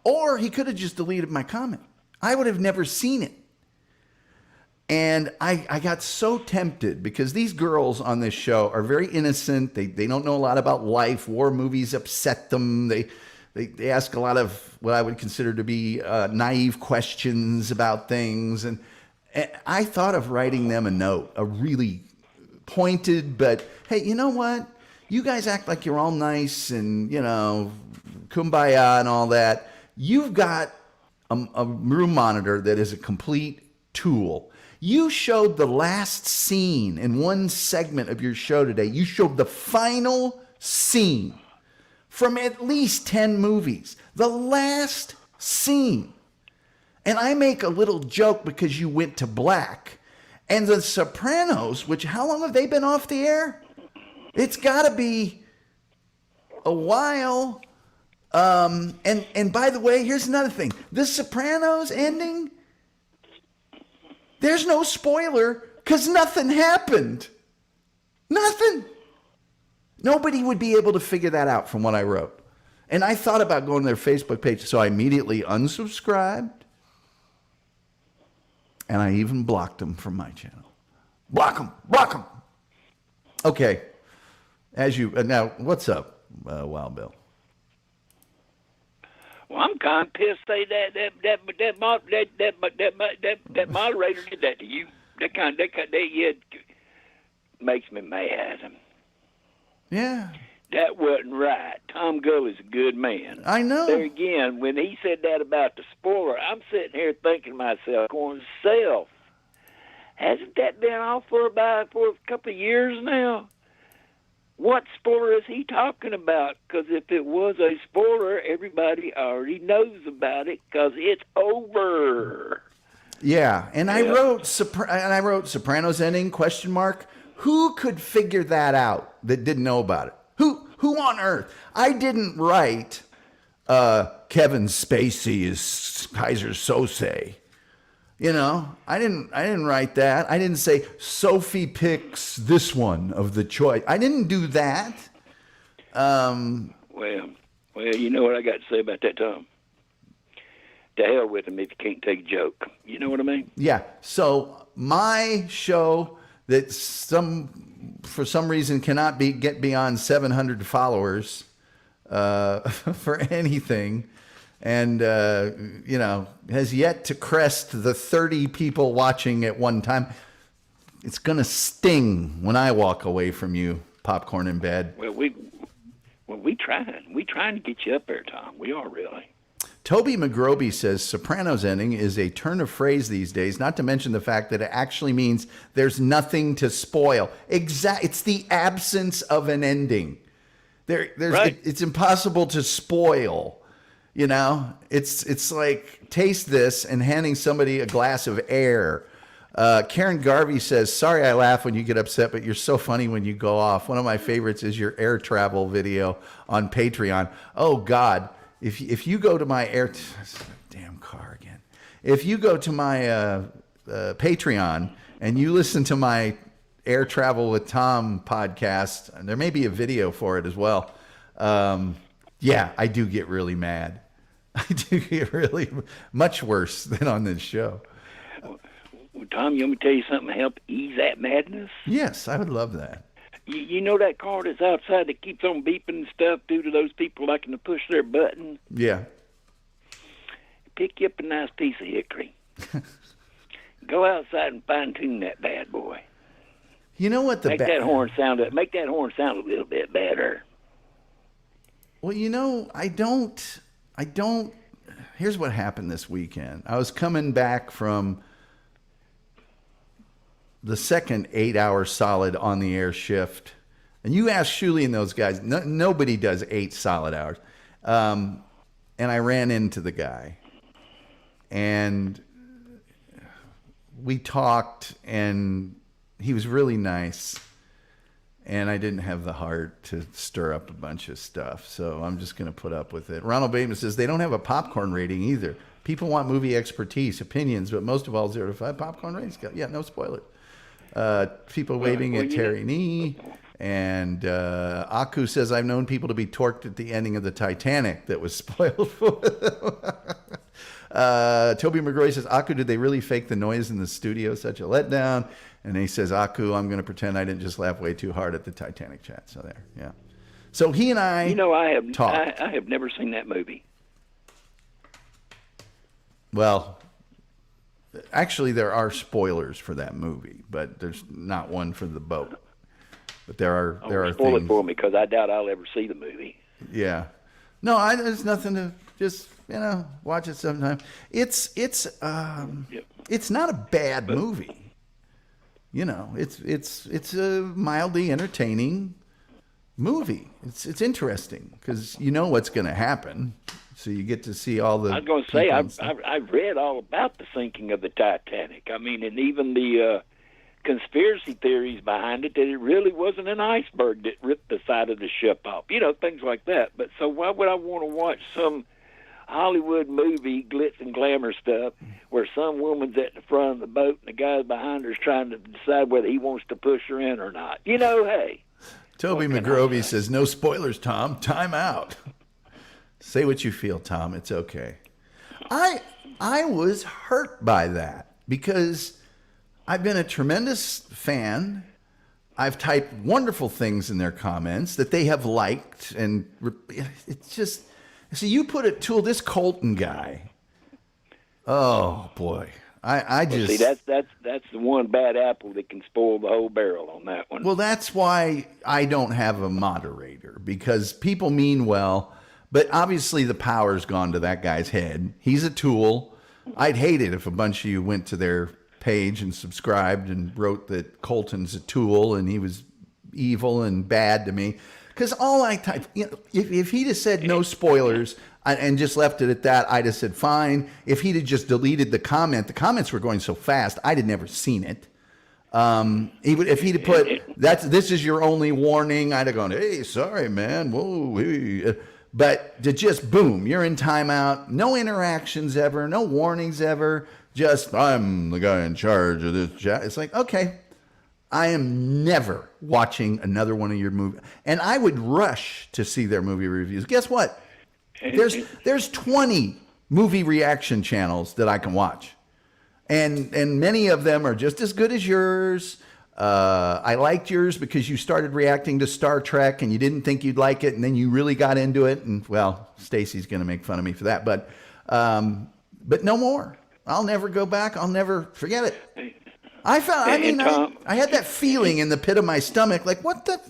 Or he could have just deleted my comment. I would have never seen it. And I got so tempted because these girls on this show are very innocent. They don't know a lot about life. War movies upset them. They ask a lot of what I would consider to be naive questions about things. And I thought of writing them a note, a really pointed, but hey, you know what? You guys act like you're all nice and, kumbaya and all that. You've got a room monitor that is a complete tool. You showed the last scene in one segment of your show today. You showed the final scene from at least 10 movies. The last scene. And I make a little joke because you went to black. And The Sopranos, which how long have they been off the air? It's got to be a while. And by the way, here's another thing. The Sopranos ending There's no spoiler because nothing happened. Nothing. Nobody would be able to figure that out from what I wrote. And I thought about going to their Facebook page, so I immediately unsubscribed. And I even blocked them from my channel. Block them. Okay. Now, what's up, Wild Bill? Well, I'm kind of pissed. That moderator did that to you. That makes me mad. Yeah. That wasn't right. Tom Gull is a good man. I know. There again, when he said that about the spoiler, I'm sitting here thinking to myself, going, self, hasn't that been off for a couple of years now? What spoiler is he talking about? Because if it was a spoiler, everybody already knows about it because it's over. Yeah, and I wrote Sopranos ending ? Who could figure that out that didn't know about it? Who on earth? I didn't write Kevin Spacey is Kaiser Sose. You know, I didn't write that. I didn't say Sophie picks this one of the choice. I didn't do that. Well, you know what I got to say about that, Tom? To hell with him if you can't take a joke. You know what I mean? Yeah. So my show that for some reason cannot get beyond 700 followers for anything, and has yet to crest the 30 people watching at one time. It's gonna sting when I walk away from you, popcorn in bed. Well, we trying to get you up there, Tom. We are really. Toby McGroby says Sopranos ending is a turn of phrase these days, not to mention the fact that it actually means there's nothing to spoil. It's the absence of an ending. Right. It's impossible to spoil. You know, it's like taste this and handing somebody a glass of air. Karen Garvey says, sorry I laugh when you get upset, but you're so funny when you go off. One of my favorites is your air travel video on Patreon. Oh, God. If you go to my damn car again. If you go to my Patreon and you listen to my Air Travel with Tom podcast, and there may be a video for it as well. Yeah, I do get really mad. I do get really much worse than on this show. Well, Tom, you want me to tell you something to help ease that madness? Yes, I would love that. You know that car that's outside that keeps on beeping and stuff due to those people liking to push their button? Yeah. Pick you up a nice piece of hickory. Go outside and fine-tune that bad boy. You know what Make that horn sound a little bit better. Well, you know, I don't. Here's what happened this weekend. I was coming back from the second 8-hour solid on the air shift. And you ask Shuley and those guys, nobody does 8 solid hours. And I ran into the guy. And we talked, and he was really nice. And I didn't have the heart to stir up a bunch of stuff. So I'm just going to put up with it. Ronald Bateman says they don't have a popcorn rating either. People want movie expertise, opinions, but most of all 0 to 5 popcorn ratings. Yeah, no spoiler. People waving at Terry Nee. And Aku says, I've known people to be torqued at the ending of the Titanic that was spoiled for them. Toby McGroy says, Aku, did they really fake the noise in the studio? Such a letdown. And he says, Aku, I'm going to pretend I didn't just laugh way too hard at the Titanic chat. So there, yeah. So he and I talked. I have never seen that movie. Well, actually, there are spoilers for that movie, but there's not one for the boat. But there are spoil things. It for me because I doubt I'll ever see the movie. Yeah, no, there's nothing to just watch it sometime. It's not a bad movie. It's a mildly entertaining movie. It's interesting because you know what's going to happen. So you get to see all the. I was going to say I've read all about the sinking of the Titanic. I mean, and even the conspiracy theories behind it that it really wasn't an iceberg that ripped the side of the ship off. Things like that. But so why would I want to watch some Hollywood movie glitz and glamour stuff where some woman's at the front of the boat and the guy behind her's trying to decide whether he wants to push her in or not. Hey. Toby McGrovey says, no spoilers, Tom. Time out. Say what you feel, Tom. It's okay. I was hurt by that because I've been a tremendous fan. I've typed wonderful things in their comments that they have liked, and it's just, see, you put it to this Colton guy. Oh boy, I just see that's the one bad apple that can spoil the whole barrel on that one. Well, that's why I don't have a moderator, because people mean well, but obviously the power's gone to that guy's head. He's a tool. I'd hate it if a bunch of you went to their page and subscribed and wrote that Colton's a tool and he was evil and bad to me. Because all I type, if he'd have said no spoilers and just left it at that, I'd have said fine. If he'd have just deleted the comments were going so fast, I'd have never seen it. If he'd have put this is your only warning, I'd have gone, hey, sorry, man. Whoa, hey. But to just boom, you're in timeout, no interactions ever, no warnings ever. Just, I'm the guy in charge of this chat. It's like, okay, I am never watching another one of your movies. And I would rush to see their movie reviews. Guess what? There's 20 movie reaction channels that I can watch. And many of them are just as good as yours. I liked yours because you started reacting to Star Trek and you didn't think you'd like it. And then you really got into it. And, well, Stacy's going to make fun of me for that. But no more. I'll never go back. I'll never forget it. I had that feeling in the pit of my stomach, like, what the,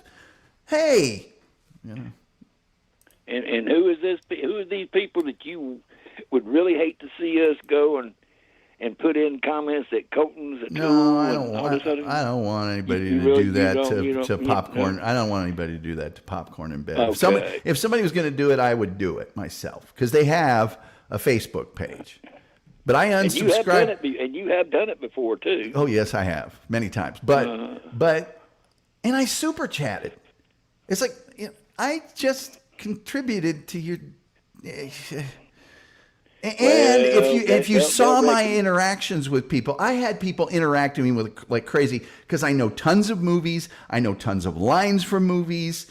hey. And who is this? Who are these people that you would really hate to see us go and put in comments that Colton's a tool? No, I don't want anybody to do that to Popcorn. I don't want anybody to do that to Popcorn in Bed. Okay. If somebody was going to do it, I would do it myself, because they have a Facebook page. But I unsubscribed. And you have done it before too. Oh yes, I have many times. And I super chatted. It's like, I just contributed to your. And if you saw my interactions with people, I had people interacting with me like crazy because I know tons of movies. I know tons of lines from movies.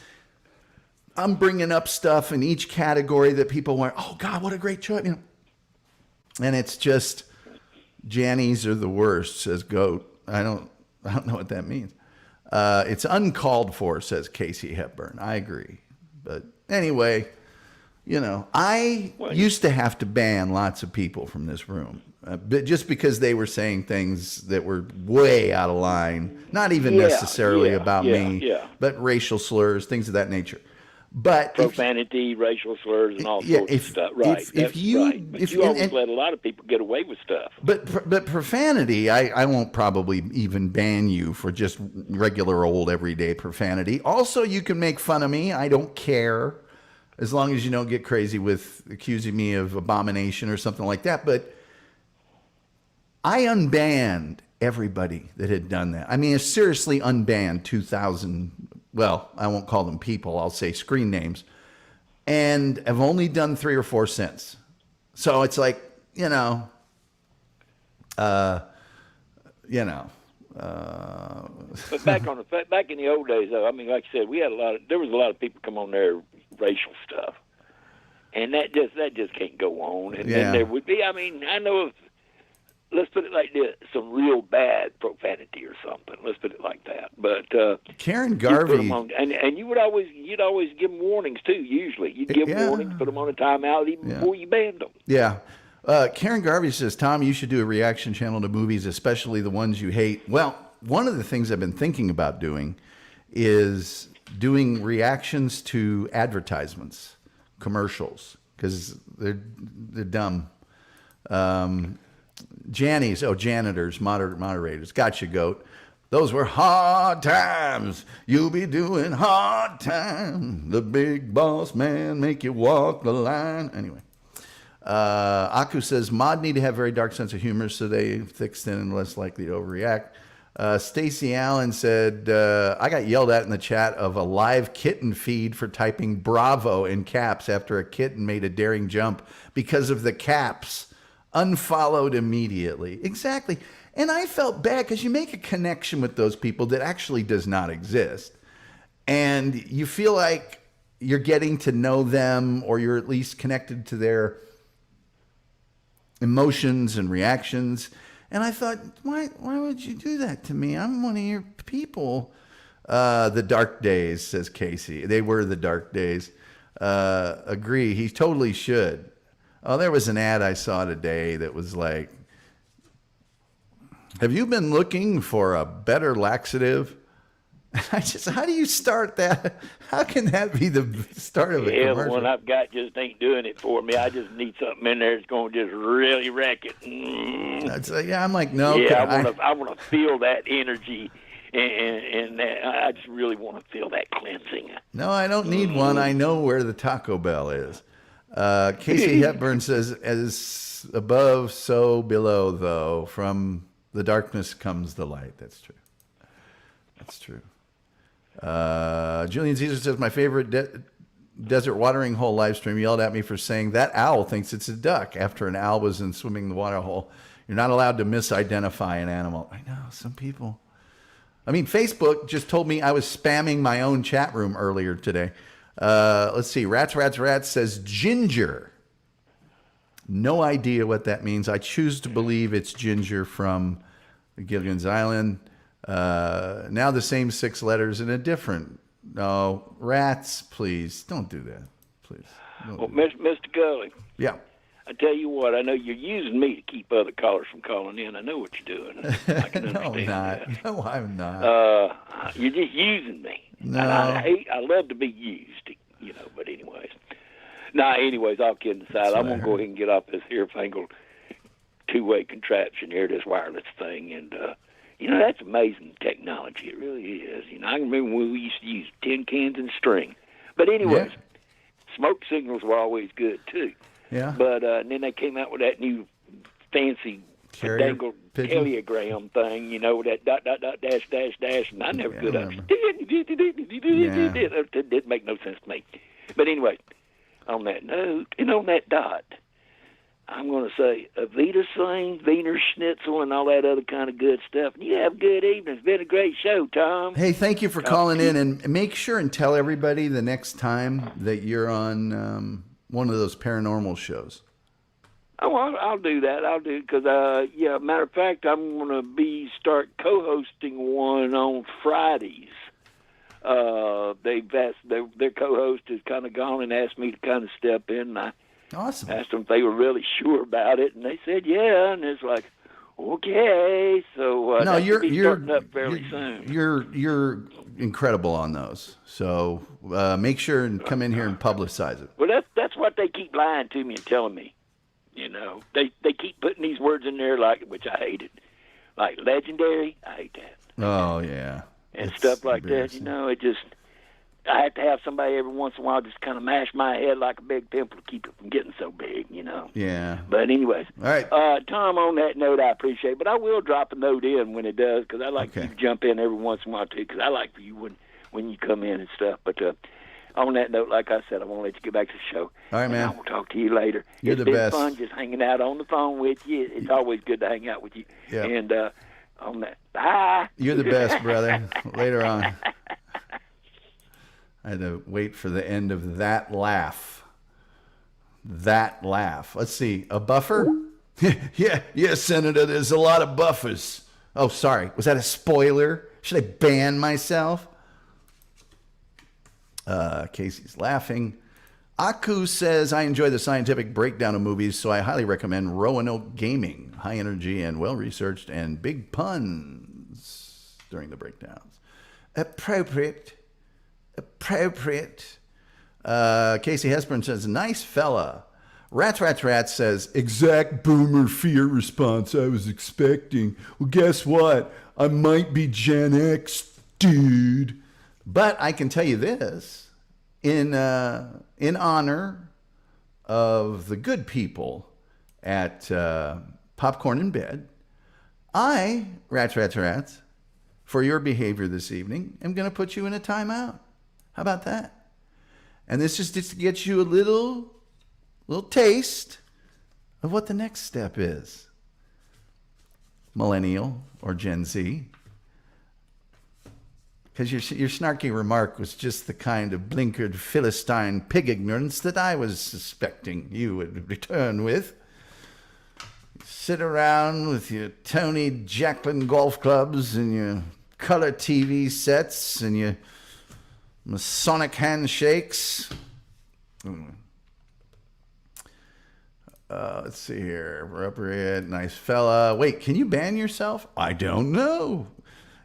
I'm bringing up stuff in each category that people went, oh God, what a great choice. And it's just, Jannies are the worst, says Goat. I don't know what that means. It's uncalled for, says Casey Hepburn. I agree. But anyway, I used to have to ban lots of people from this room, but just because they were saying things that were way out of line, not even necessarily about me, but racial slurs, things of that nature. But profanity, racial slurs, and all sorts of stuff. Right. But you always let a lot of people get away with stuff. But profanity, I won't probably even ban you for just regular old everyday profanity. Also, you can make fun of me. I don't care, as long as you don't get crazy with accusing me of abomination or something like that. But I unbanned everybody that had done that. I mean, I seriously unbanned 2,000. Well, I won't call them people. I'll say screen names. And I've only done 3 or 4 since. So it's like, But back in the old days, though, I mean, like I said, there was a lot of people come on there, racial stuff. And that just can't go on. And then there would be, I mean, I know of, let's put it like this, some real bad profanity or something. Let's put it like that. But Karen Garvey, and you'd always give them warnings too. Usually, you'd give them warnings, put them on a timeout even before you banned them. Yeah. Karen Garvey says, Tom, you should do a reaction channel to movies, especially the ones you hate. Well, one of the things I've been thinking about doing is doing reactions to advertisements, commercials, because they're dumb. Janitors, moderators. Gotcha, Goat. Those were hard times. You'll be doing hard time. The big boss man make you walk the line. Anyway. Aku says, mod need to have very dark sense of humor so they thick, thin, and less likely to overreact. Stacy Allen said, I got yelled at in the chat of a live kitten feed for typing bravo in caps after a kitten made a daring jump because of the caps. Unfollowed immediately. Exactly. And I felt bad because you make a connection with those people that actually does not exist. And you feel like you're getting to know them, or you're at least connected to their emotions and reactions. And I thought, why would you do that to me? I'm one of your people. The dark days, says Casey. They were the dark days. Agree. He totally should. Oh, there was an ad I saw today that was like, have you been looking for a better laxative? How do you start that? How can that be the start of a commercial? The one I've got just ain't doing it for me. I just need something in there that's going to just really wreck it. I'm like, no. Yeah, I want to feel that energy, and I just really want to feel that cleansing. No, I don't need one. I know where the Taco Bell is. Casey Hepburn says, as above, so below, though. From the darkness comes the light. That's true. That's true. Julian Caesar says, my favorite desert watering hole live stream yelled at me for saying that owl thinks it's a duck after an owl was in swimming the water hole. You're not allowed to misidentify an animal. I know, some people. I mean, Facebook just told me I was spamming my own chat room earlier today. Let's see. Rats says ginger. No idea what that means. I choose to believe it's ginger from Gilligan's Island. Now the same 6 letters in a different. No, rats, please don't do that. Please. Well, Mr. Gully. Yeah. I tell you what, I know you're using me to keep other callers from calling in. I know what you're doing. I can No, understand that. No, I'm not. You're just using me. No. And I love to be used, but anyways, all kidding aside, I'm going to go ahead and get off this here-fangled two-way contraption here, this wireless thing, and, that's amazing technology. It really is. I can remember when we used to use tin cans and string. But anyways, smoke signals were always good, too. Yeah. But and then they came out with that new fancy dangled telegram thing, that dot, dot, dot, dash, dash, dash, and I never could understand. It didn't make no sense to me. But anyway, on that note, and on that dot, I'm going to say Avita Sling, Wiener Schnitzel, and all that other kind of good stuff. And you have a good evening. It's been a great show, Tom. Hey, thank you for calling in, and make sure and tell everybody the next time that you're on one of those paranormal shows. Oh, I'll do that. I'll do it because, matter of fact, I'm going to start co-hosting one on Fridays. They've asked, their co-host has kind of gone and asked me to kind of step in. And Awesome. I asked them if they were really sure about it, and they said, yeah. And it's like, okay. So no, you're starting up fairly soon. You're incredible on those. So make sure and come in here and publicize it. Well, that's what they keep lying to me and telling me. They keep putting these words in there, which I hated, like legendary. I hate that. Oh yeah, and stuff like that. It just. I have to have somebody every once in a while just kind of mash my head like a big pimple to keep it from getting so big, Yeah. But anyways. All right. Tom, on that note, I appreciate it. But I will drop a note in when it does, because I like you to jump in every once in a while, too, because I like for you when you come in and stuff. But on that note, like I said, I want to let you get back to the show. All right, man. I will talk to you later. You're the best. It's been fun just hanging out on the phone with you. It's always good to hang out with you. Yeah. And on that, bye. You're the best, brother. Later on. I had to wait for the end of that laugh. That laugh. Let's see. A buffer? Yeah, Senator. There's a lot of buffers. Oh, sorry. Was that a spoiler? Should I ban myself? Casey's laughing. Aku says, I enjoy the scientific breakdown of movies, so I highly recommend Roanoke Gaming. High energy and well-researched and big puns during the breakdowns. Appropriate. Casey Hesburn says, nice fella. Rats says, exact boomer fear response I was expecting. Well, guess what? I might be Gen X, dude. But I can tell you this, in honor of the good people at Popcorn in Bed, I, Rats, for your behavior this evening, I'm going to put you in a timeout. How about that? And this is just to get you a little taste of what the next step is. Millennial or Gen Z. Because your snarky remark was just the kind of blinkered Philistine pig ignorance that I was suspecting you would return with. Sit around with your Tony Jacklin golf clubs and your color TV sets and your Masonic handshakes. Let's see here. Appropriate, nice fella. Wait, can you ban yourself? I don't know.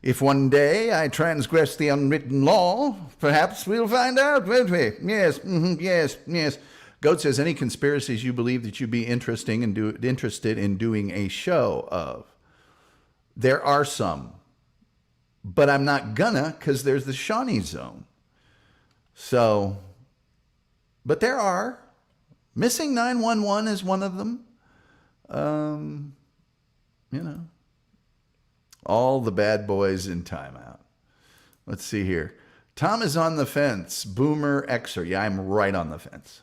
If one day I transgress the unwritten law, perhaps we'll find out, won't we? Yes, yes. Goat says, any conspiracies you believe that you'd be interested in doing a show of? There are some. But I'm not gonna, because there's the Shawnee Zone. So, but there are. Missing 911 is one of them. All the bad boys in timeout. Let's see here. Tom is on the fence. Boomer Xer. Yeah, I'm right on the fence.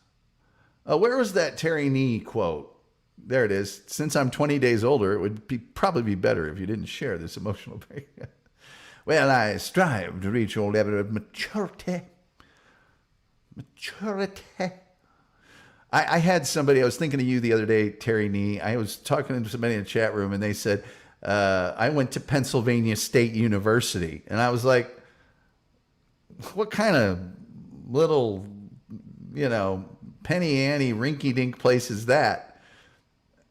Where was that Terry Nee quote? There it is. Since I'm 20 days older, it would probably be better if you didn't share this emotional pain. Well, I strive to reach your level of maturity. I had somebody, I was thinking of you the other day, Terry Nee. I was talking to somebody in the chat room, and they said, I went to Pennsylvania State University. And I was like, what kind of little, penny ante rinky-dink place is that?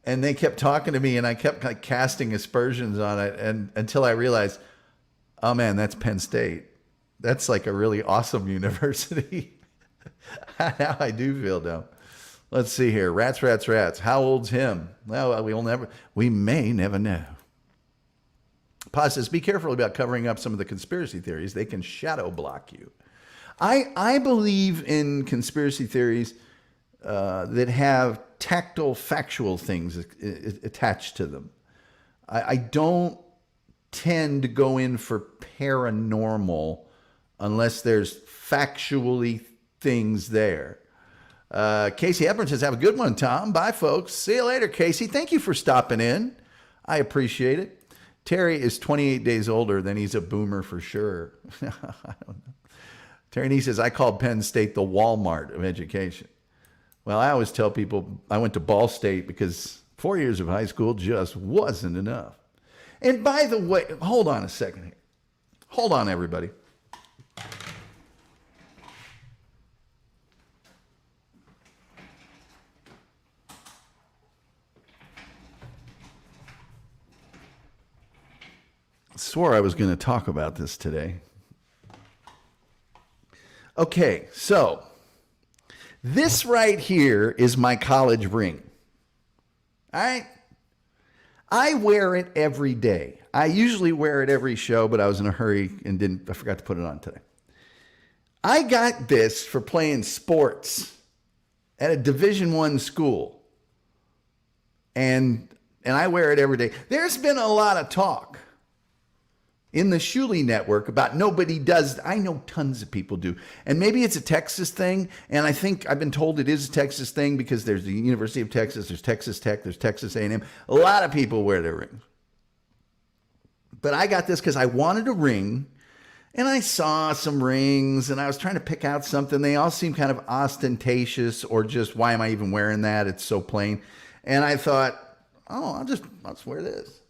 And they kept talking to me, and I kept like casting aspersions on it, and until I realized, oh man, that's Penn State. That's like a really awesome university. Now I do feel dumb. Let's see here. Rats. How old's him? Well, we may never know. Paz says, be careful about covering up some of the conspiracy theories. They can shadow block you. I believe in conspiracy theories that have tactile, factual things attached to them. I don't tend to go in for paranormal unless there's factually things there. Casey Hepburn says, have a good one, Tom. Bye, folks. See you later, Casey. Thank you for stopping in. I appreciate it. Terry is 28 days older, then he's a boomer for sure. I don't know. Terry Nee says, I called Penn State the Walmart of education. Well, I always tell people I went to Ball State because 4 years of high school just wasn't enough. And by the way, hold on a second here. Hold on, everybody. I swore I was going to talk about this today. Okay, so this right here is my college ring. All right? I wear it every day. I usually wear it every show, but I was in a hurry and I forgot to put it on today. I got this for playing sports at a Division I school. And I wear it every day. There's been a lot of talk in the Shuley network about nobody does. I know tons of people do. And maybe it's a Texas thing. And I think I've been told it is a Texas thing because there's the University of Texas, there's Texas Tech, there's Texas A&M. A lot of people wear their rings. But I got this because I wanted a ring. And I saw some rings and I was trying to pick out something. They all seem kind of ostentatious or just, why am I even wearing that? It's so plain. And I thought, oh, I'll just wear this.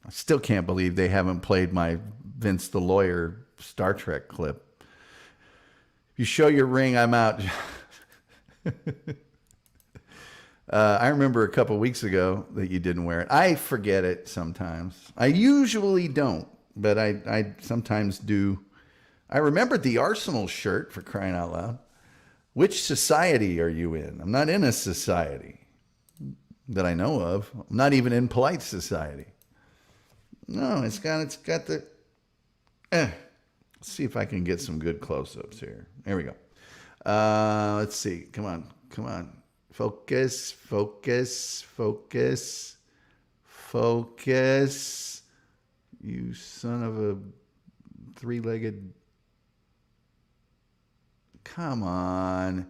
I still can't believe they haven't played my Vince the Lawyer Star Trek clip. If you show your ring, I'm out. I remember a couple weeks ago that you didn't wear it. I forget it sometimes. I usually don't, but I sometimes do. I remembered the Arsenal shirt, for crying out loud. Which society are you in? I'm not in a society that I know of. I'm not even in polite society. No, it's got the... Let's see if I can get some good close-ups here. There we go. Let's see. Come on. Focus, focus, focus, focus. You son of a three-legged... Come on.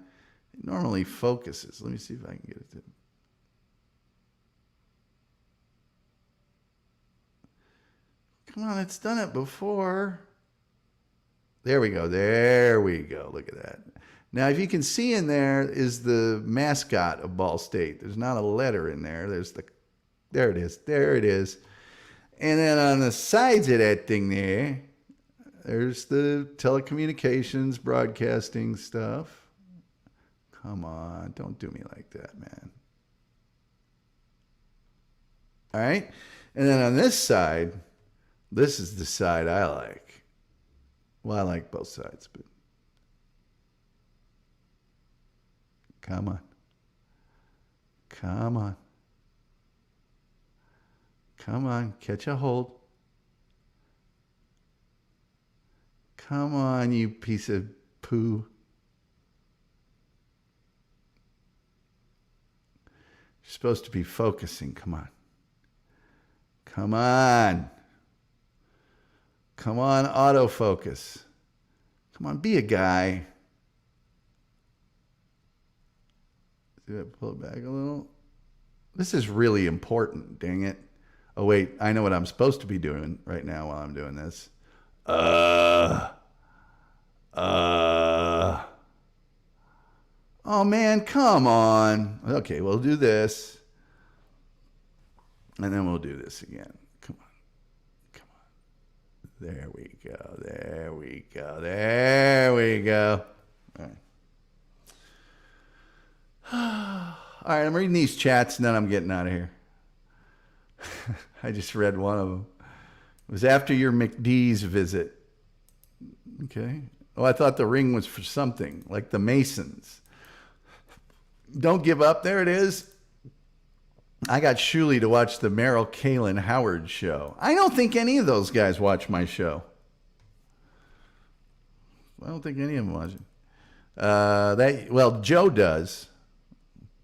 It normally focuses. Let me see if I can get it to... Come on, it's done it before. There we go. There we go. Look at that. Now, if you can see in there is the mascot of Ball State. There's not a letter in there. There it is. There it is. And then on the sides of that thing there's the telecommunications, broadcasting stuff. Come on. Don't do me like that, man. All right. And then on this side, this is the side I like. Well, I like both sides, but come on. Come on. Come on. Catch a hold. Come on, you piece of poo. You're supposed to be focusing. Come on. Come on. Come on, autofocus. Come on, be a guy. See that? Pull it back a little. This is really important, dang it. Oh, wait, I know what I'm supposed to be doing right now while I'm doing this. Oh, man, come on. Okay, we'll do this. And then we'll do this again. Come on. Come on. There we go. There we go. There we go. All right. All right, I'm reading these chats and then I'm getting out of here. I just read one of them. It was after your McDee's visit. Okay. Oh, I thought the ring was for something, like the Masons. Don't give up. There it is. I got Shuley to watch the Merrill Kalin Howard show. I don't think any of those guys watch my show. I don't think any of them watch it. Well, Joe does.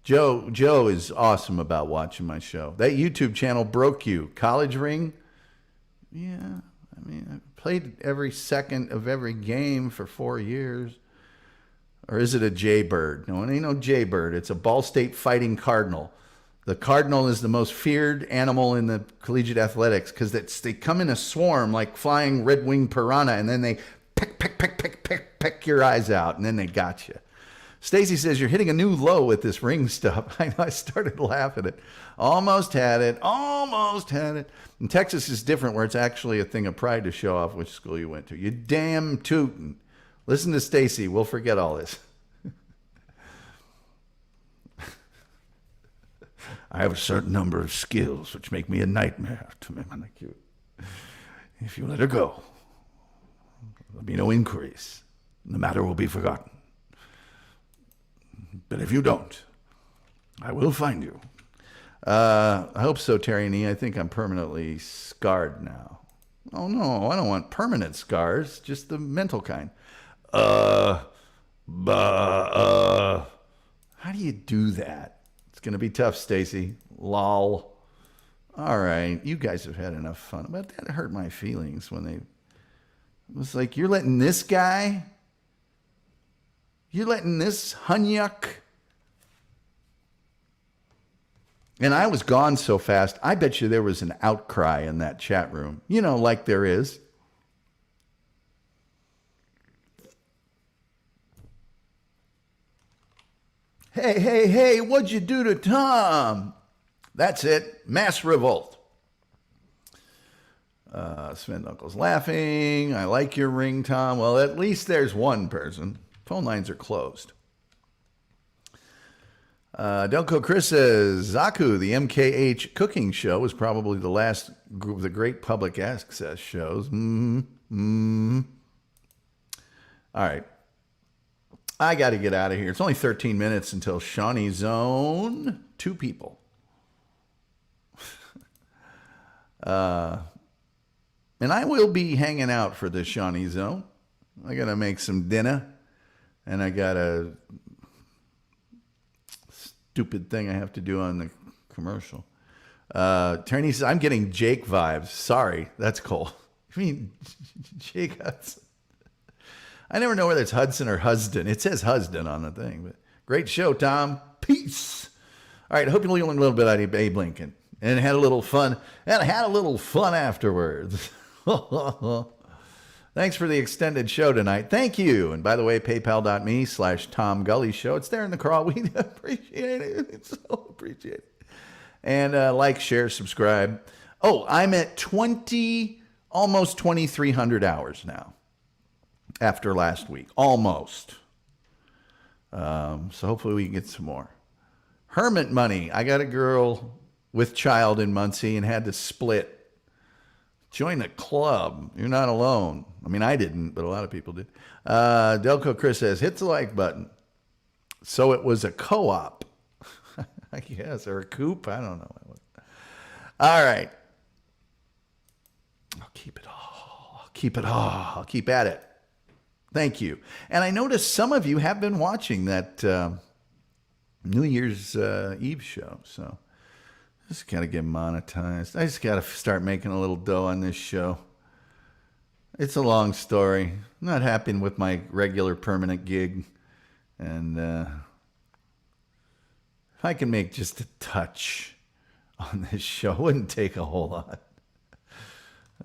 Joe is awesome about watching my show. That YouTube channel broke you. College Ring? Yeah. I mean, I played every second of every game for 4 years. Or is it a Jaybird? No, it ain't no Jaybird. It's a Ball State Fighting Cardinal. The cardinal is the most feared animal in the collegiate athletics because they come in a swarm like flying red-winged piranha, and then they peck your eyes out, and then they got you. Stacy says, you're hitting a new low with this ring stuff. I know, I started laughing at it. Almost had it. Almost had it. In Texas is different where it's actually a thing of pride to show off which school you went to. You damn tootin'. Listen to Stacy. We'll forget all this. I have a certain number of skills which make me a nightmare to men like you. If you let her go, there'll be no inquiries. The matter will be forgotten. But if you don't, I will find you. I hope so, Terry and E. I think I'm permanently scarred now. Oh, no, I don't want permanent scars, just the mental kind. How do you do that? It's going to be tough, Stacy. Lol. All right, you guys have had enough fun. But that hurt my feelings when it was like, you're letting this guy... You're letting this hunyuck... And I was gone so fast, I bet you there was an outcry in that chat room. You know, like there is. Hey, what'd you do to Tom? That's it. Mass revolt. Sven Knuckles laughing. I like your ring, Tom. Well, at least there's one person. Phone lines are closed. Delco Chris says, Zaku, the MKH cooking show, was probably the last group of the great public access shows. All right. I got to get out of here. It's only 13 minutes until Shawnee Zone. 2 people. And I will be hanging out for the Shawnee Zone. I got to make some dinner. And I got to stupid thing I have to do on the commercial. Turney says, I'm getting Jake vibes. Sorry, that's Cole. I mean, Jake Hudson. I never know whether it's Hudson or Husden. It says Husden on the thing. But great show, Tom. Peace. All right, I hope you learned a little bit out of Abe Lincoln and had a little fun. And had a little fun afterwards. Thanks for the extended show tonight. Thank you. And by the way, paypal.me/Tom Gully Show. It's there in the crawl. We appreciate it. It's so appreciated. And like, share, subscribe. Oh, I'm at almost 2,300 hours now after last week. Almost. So hopefully we can get some more. Hermit money. I got a girl with child in Muncie and had to split. Join the club. You're not alone. I mean, I didn't, but a lot of people did. Delco Chris says, hit the like button. So it was a co-op. I guess, or a coop. I don't know. All right. I'll keep it all. I'll keep at it. Thank you. And I noticed some of you have been watching that New Year's Eve show. So just got to get monetized. I just got to start making a little dough on this show. It's a long story. I'm not happy with my regular permanent gig. And if I can make just a touch on this show, it wouldn't take a whole lot.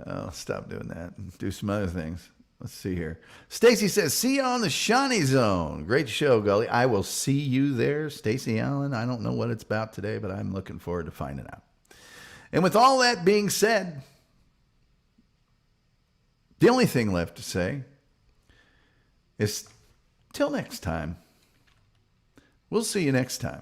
I'll stop doing that and do some other things. Let's see here. Stacy says, see you on the Shawnee Zone. Great show, Gully. I will see you there, Stacy Allen. I don't know what it's about today, but I'm looking forward to finding out. And with all that being said, the only thing left to say is till next time. We'll see you next time.